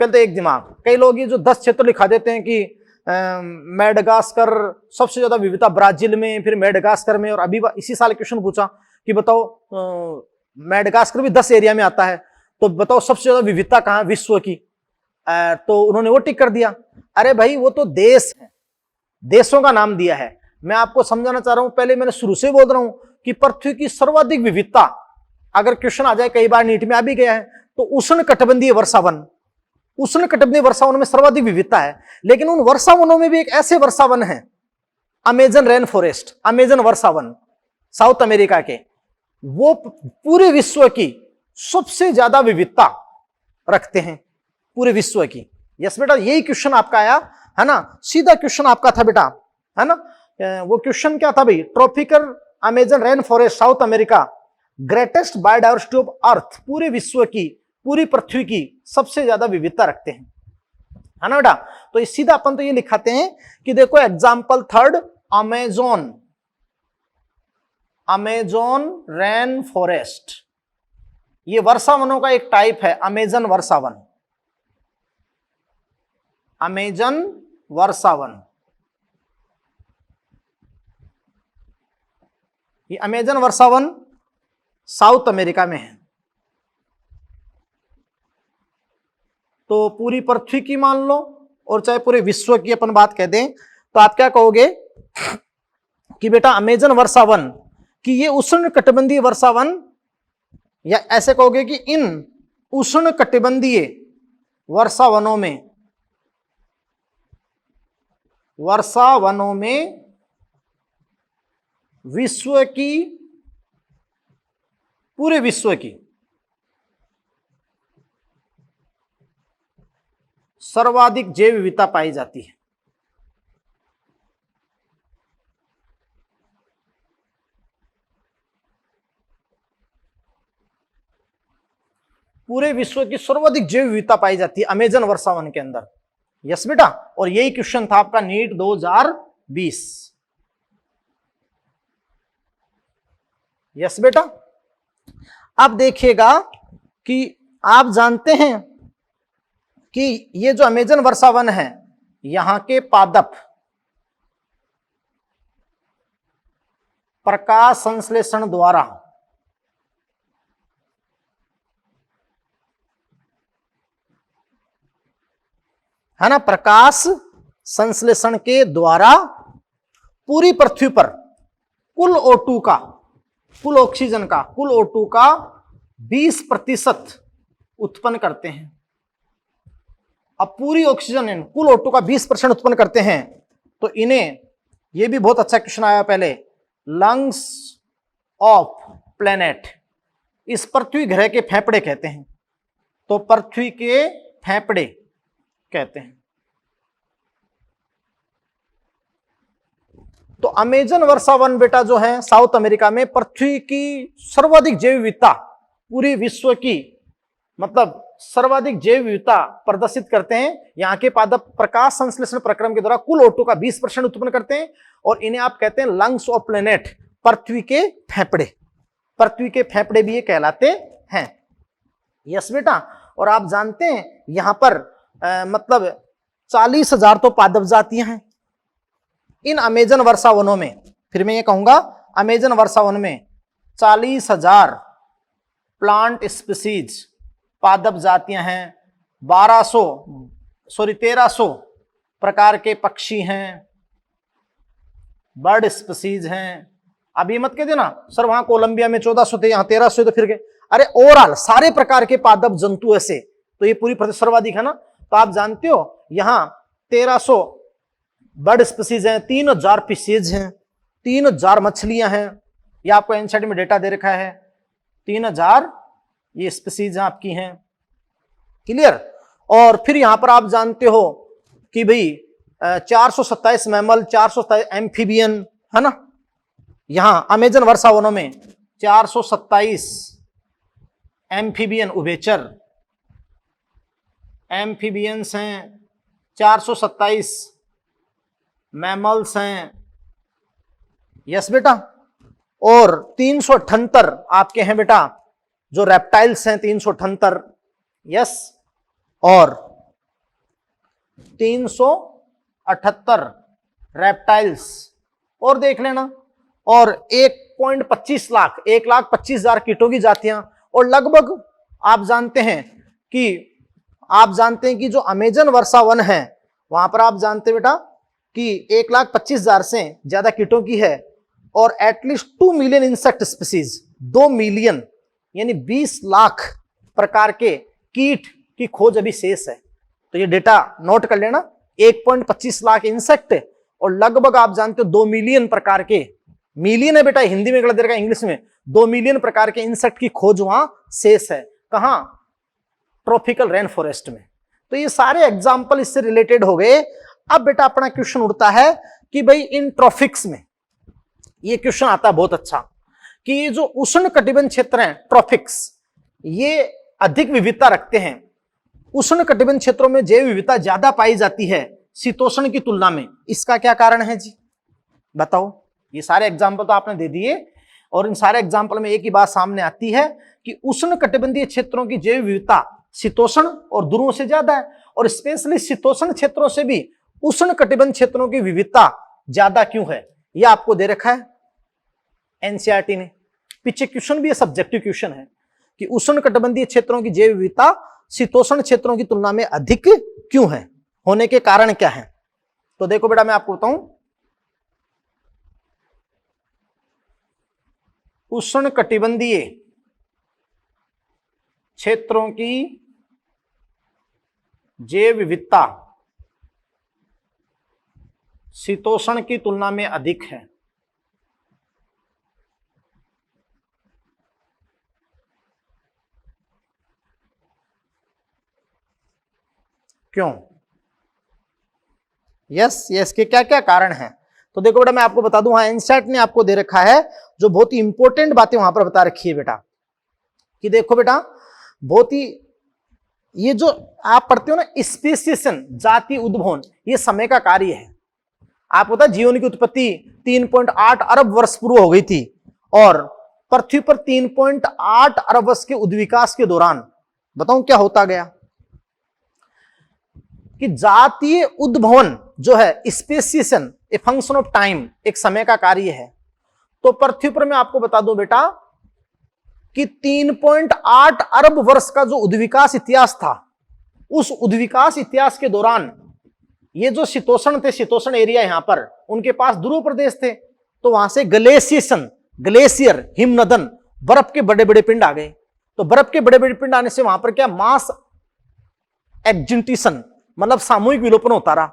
पहले तो एक दिमाग, कई लोग ये जो 10 क्षेत्र लिखा देते हैं कि मेडागास्कर सबसे ज्यादा विविधता ब्राजील में, फिर मेडागास्कर में, और अभी इसी साल क्वेश्चन पूछा कि बताओ मेडागास्कर भी 10 एरिया में आता है, तो बताओ सबसे ज्यादा विविधता कहां है विश्व की? तो उन्होंने वो टिक कर दिया। अरे भाई वो तो देश है, देशों का नाम दिया है। मैं आपको समझाना चाह रहा हूं, पहले मैंने शुरू से बोल रहा हूं कि पृथ्वी की सर्वाधिक विविधता, अगर क्वेश्चन आ जाए, कई बार नीट में आ भी गया है, तो उष्ण कटिबंधीय वर्षावन, उष्ण कटिबंधीय वर्षावन में सर्वाधिक विविधता है। लेकिन उन वर्षावनों में भी एक ऐसे वर्षावन है, अमेजन रेन फॉरेस्ट, अमेजन वर्षावन साउथ अमेरिका के, वो पूरे विश्व की सबसे ज्यादा विविधता रखते हैं, पूरे विश्व की। यस बेटा, यही क्वेश्चन आपका आया है ना, सीधा क्वेश्चन आपका था बेटा, है ना। वो क्वेश्चन क्या था भाई, tropical Amazon rain forest south America greatest biodiversity of earth, पूरे विश्व की, पूरी पृथ्वी की सबसे ज्यादा विविधता रखते हैं, है ना बेटा। तो सीधा अपन तो ये लिखाते हैं कि देखो example third, Amazon, Amazon rain forest, ये वर्षावनों का एक टाइप है, अमेजन वर्षावन, अमेजन वर्षावन। ये अमेजन वर्षावन साउथ अमेरिका में है। तो पूरी पृथ्वी की मान लो, और चाहे पूरे विश्व की अपन बात कह दें, तो आप क्या कहोगे कि बेटा अमेजन वर्षावन कि ये उष्ण कटिबंधीय वर्षावन, या ऐसे कहोगे कि इन उष्ण कटिबंधीय वर्षावनों में, वर्षावनों में विश्व की, पूरे विश्व की सर्वाधिक जैव विविधता पाई जाती है। पूरे विश्व की सर्वाधिक जैव विविधता पाई जाती है अमेजन वर्षावन के अंदर। यस बेटा, और यही क्वेश्चन था आपका नीट 2020। यस बेटा, अब देखिएगा कि आप जानते हैं कि ये जो अमेजन वर्षावन है, यहां के पादप प्रकाश संश्लेषण द्वारा, है ना, प्रकाश संश्लेषण के द्वारा पूरी पृथ्वी पर कुल O2 का, कुल ऑक्सीजन का, कुल O2 का 20% उत्पन्न करते हैं। अब पूरी ऑक्सीजन कुल O2 का 20% उत्पन्न करते हैं, तो इन्हें, यह भी बहुत अच्छा क्वेश्चन आया पहले, लंग्स ऑफ प्लेनेट, इस पृथ्वी ग्रह के फेफड़े कहते हैं। तो पृथ्वी के फेफड़े कहते हैं। तो अमेजन वर्षावन बेटा जो है साउथ अमेरिका में, पृथ्वी की सर्वाधिक जैव विविधता, पूरी विश्व की मतलब सर्वाधिक जैव विविधता प्रदर्शित करते हैं। यहाँ के पादप प्रकाश संश्लेषण प्रक्रम के द्वारा कुल O2 का 20% उत्पन्न करते हैं, और इन्हें आप कहते हैं लंग्स ऑफ प्लेनेट, पृथ्वी के फेफड़े, पृथ्वी के फेफड़े भी ये कहलाते हैं। यस बेटा, और आप जानते हैं यहां पर मतलब 40,000 तो पादप जातियां हैं इन अमेजन वर्षावनों में। फिर मैं ये कहूंगा अमेजन वर्षावन में 40,000 प्लांट स्पीसीज, पादप जातियां हैं, 1300 प्रकार के पक्षी हैं, बर्ड स्पीसीज हैं। अभी मत कह देना सर वहां कोलंबिया में 1400 थे, यहां 1300 तो फिर गए। अरे ओवरऑल सारे प्रकार के पादप जंतु ऐसे, तो ये पूरी पृथ्वी सर्वाधिक है ना। तो आप जानते हो यहां 1300 बर्ड स्पीसीज हैं, 3000 फिशेज हैं, 3000 मछलियां हैं। ये आपको एनसीईआरटी में डेटा दे रखा है, 3000 ये स्पीसीज आपकी हैं। क्लियर। और फिर यहां पर आप जानते हो कि भाई 427 मैमल, 427 एम्फीबियन, है ना। यहां अमेजन वर्षावनों में 427 एम्फीबियन, उभयचर एम्फीबियंस हैं, 427 मैमल्स हैं। यस बेटा, और 378 आपके हैं बेटा जो रेप्टाइल्स हैं, 378। यस, और 378 रेप्टाइल्स और देख लेना, और 1.25 लाख, 1,25,000 कीटों की जातियां, और लगभग आप जानते हैं कि आप जानते हैं कि जो अमेजन वर्षा वन है वहां पर आप जानते हैं बेटा कि 1,25,000 से ज्यादा कीटों की है और at least 2 million insect species, 2 million यानी 20 लाख प्रकार के कीट की खोज अभी शेष है। तो ये डेटा नोट कर लेना, 1.25 लाख इंसेक्ट और लगभग आप जानते हो 2 मिलियन प्रकार के, मिलियन है बेटा हिंदी में गलत रहेगा, इंग्लिश में 2 मिलियन प्रकार के इंसेक्ट की खोज वहां शेष है। कहां? ट्रॉपिकल रेन फॉरेस्ट में। तो ये सारे एग्जाम्पल इससे रिलेटेड हो गए। अब बेटा अपना क्वेश्चन उठता है कि भाई इन ट्रॉफिक्स में, ये क्वेश्चन आता है बहुत अच्छा, कि ये जो उष्ण कटिबंध क्षेत्र हैं ट्रॉफिक्स, ये अधिक विविधता रखते हैं। उष्ण कटिबंध क्षेत्रों में जैव विविधता ज्यादा पाई जाती है शीतोष्ण की तुलना में। इसका क्या कारण है जी, बताओ? ये सारे एग्जाम्पल तो आपने दे दिए और इन सारे एग्जाम्पल में एक ही बात सामने आती है कि उष्ण कटिबंधीय क्षेत्रों की जैव विविधता शीतोष्ण और ध्रुवों से ज्यादा है, और स्पेशली शीतोष्ण क्षेत्रों से भी उष्ण कटिबंध क्षेत्रों की विविधता ज्यादा क्यों है? यह आपको दे रखा है एनसीईआरटी ने। पीछे क्वेश्चन भी सब्जेक्टिव क्वेश्चन है कि उष्ण कटिबंधीय क्षेत्रों की जैव विविधता शीतोष्ण क्षेत्रों की तुलना में अधिक क्यों है, होने के कारण क्या है? तो देखो बेटा मैं आपको बताऊं, उष्ण कटिबंधीय क्षेत्रों की जैव विविधता शीतोष्ण की तुलना में अधिक है। क्यों? यस यस के क्या क्या कारण हैं? तो देखो बेटा मैं आपको बता दूं, वहां एनसीईआरटी ने आपको दे रखा है जो बहुत ही इंपॉर्टेंट बातें वहां पर बता रखी है बेटा, कि देखो बेटा बहुत ही, ये जो आप पढ़ते हो ना स्पेसिएशन, जाति उद्भवन, ये समय का कार्य है। आपको पता जीवन की उत्पत्ति 3.8 अरब वर्ष पूर्व हो गई थी और पृथ्वी पर 3.8 अरब वर्ष के उद्विकास के दौरान बताऊं क्या होता गया, कि जातीय उद्भवन जो है speciation a function of time, एक समय का कार्य है। तो पृथ्वी पर मैं आपको बता दूं बेटा कि 3.8 अरब वर्ष का जो उद्विकास इतिहास था, उस उद्विकास इतिहास के दौरान ये जो शीतोष्ण थे, शीतोष्ण एरिया यहां पर, उनके पास ध्रुव प्रदेश थे, तो वहां से ग्लेशिएशन, ग्लेशियर, हिमनदन, बर्फ के बड़े बड़े पिंड आ गए। तो बर्फ के बड़े बड़े पिंड आने से वहां पर क्या मास एक्सटिंक्शन, मतलब सामूहिक विलोपन होता रहा।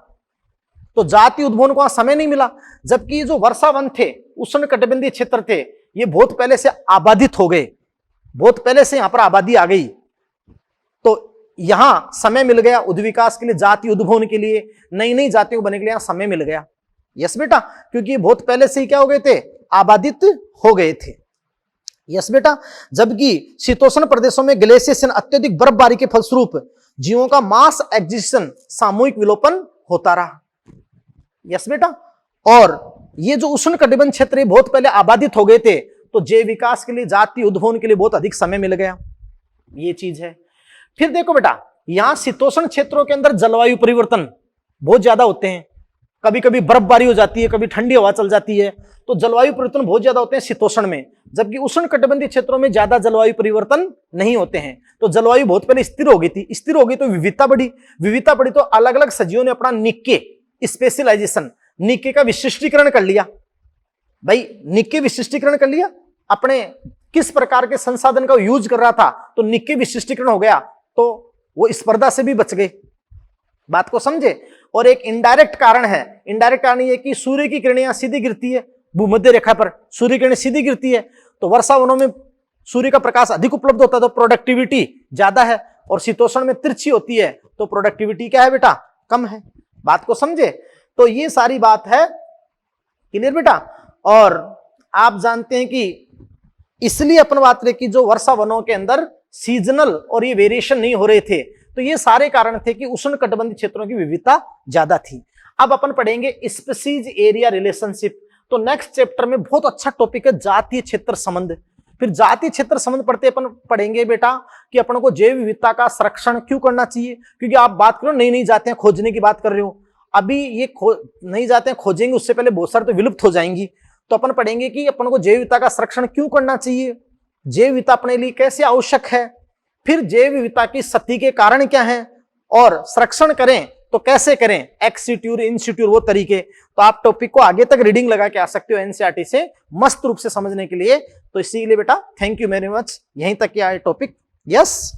तो जाति उद्भवन को वहां समय नहीं मिला, जबकि ये जो वर्षावन थे, उष्ण कटिबंधीय क्षेत्र थे, ये बहुत पहले से आबादित हो गए, बहुत पहले से यहां पर आबादी आ गई, तो यहां समय मिल गया उद्विकास के लिए, जाति उद्भवन के लिए, नई नई जातियों को बनने के लिए यहां समय मिल गया। यस बेटा, क्योंकि ये बहुत पहले से ही क्या हो गए थे, आबादित हो गए थे। यस बेटा, जबकि शीतोष्ण प्रदेशों में ग्लेशिएशन, अत्यधिक बर्फबारी के फलस्वरूप जीवों का मास एक्सटिंक्शन, सामूहिक विलोपन होता रहा। यस बेटा, और ये जो उष्ण कटिबंध क्षेत्र बहुत पहले आबादित हो गए थे, तो जैव विकास के लिए, जाति उद्भवन के लिए बहुत अधिक समय मिल गया, ये चीज है। फिर देखो बेटा, यहां शीतोष्ण क्षेत्रों के अंदर जलवायु परिवर्तन बहुत ज्यादा होते हैं, कभी कभी बर्फबारी हो जाती है, कभी ठंडी हवा चल जाती है, तो जलवायु परिवर्तन बहुत ज्यादा होते हैं शीतोष्ण में, जबकि उष्ण कटिबंधीय क्षेत्रों में ज्यादा जलवायु परिवर्तन नहीं होते हैं। तो जलवायु बहुत पहले स्थिर हो गई थी, स्थिर हो गई तो विविधता बढ़ी, विविधता बढ़ी तो अलग अलग सजीवों ने अपना निक्के, स्पेशलाइजेशन, निक्के का विशिष्टीकरण कर लिया। भाई निक्के विशिष्टीकरण कर लिया, अपने किस प्रकार के संसाधन का यूज कर रहा था, तो निक्के विशिष्टीकरण हो गया, तो वो स्पर्धा से भी बच गए। बात को समझे। और एक इनडायरेक्ट कारण है, इनडायरेक्ट कारण ये कि सूर्य की किरणें यहां सीधी गिरती है, भूमध्य रेखा पर सूर्य किरणें सीधी गिरती है, तो वर्षा वनों में सूर्य का प्रकाश अधिक उपलब्ध होता है, तो प्रोडक्टिविटी ज्यादा है, और शीतोष्ण में तिरछी होती है, तो प्रोडक्टिविटी क्या है बेटा, कम है। बात को समझे। तो ये सारी बात है, क्लियर बेटा। और आप जानते हैं कि इसलिए अपन बात करें कि जो वर्षा वनों के अंदर सीजनल और ये वेरिएशन नहीं हो रहे थे, तो ये सारे कारण थे कि उष्ण कटिबंधीय क्षेत्रों की विविधता ज्यादा थी। अब अपन पढ़ेंगे स्पीसीज एरिया रिलेशनशिप। तो नेक्स्ट चैप्टर में बहुत अच्छा टॉपिक है जातीय क्षेत्र संबंध। फिर जातीय क्षेत्र संबंध पढ़ते अपन पढ़ेंगे बेटा कि अपन को जैव विविधता का संरक्षण क्यों करना चाहिए, क्योंकि आप बात करो नई नई जातियां खोजने की बात कर रहे हो, अभी ये नई जातियां खोजेंगे, उससे पहले बहुत सारे तो विलुप्त हो जाएंगी। तो अपन पढ़ेंगे कि अपन को जैव विविधता का संरक्षण क्यों करना चाहिए, जैव विविधता अपने लिए कैसे आवश्यक है, फिर जैव विविधता की क्षति के कारण क्या है, और संरक्षण करें तो कैसे करें, एक्सिट्यूर इंसिट्यूर वो तरीके, तो आप टॉपिक को आगे तक रीडिंग लगा के आ सकते हो एनसीईआरटी से मस्त रूप से समझने के लिए। तो इसीलिए बेटा थैंक यू वेरी मच, यहीं तक ये आए टॉपिक। यस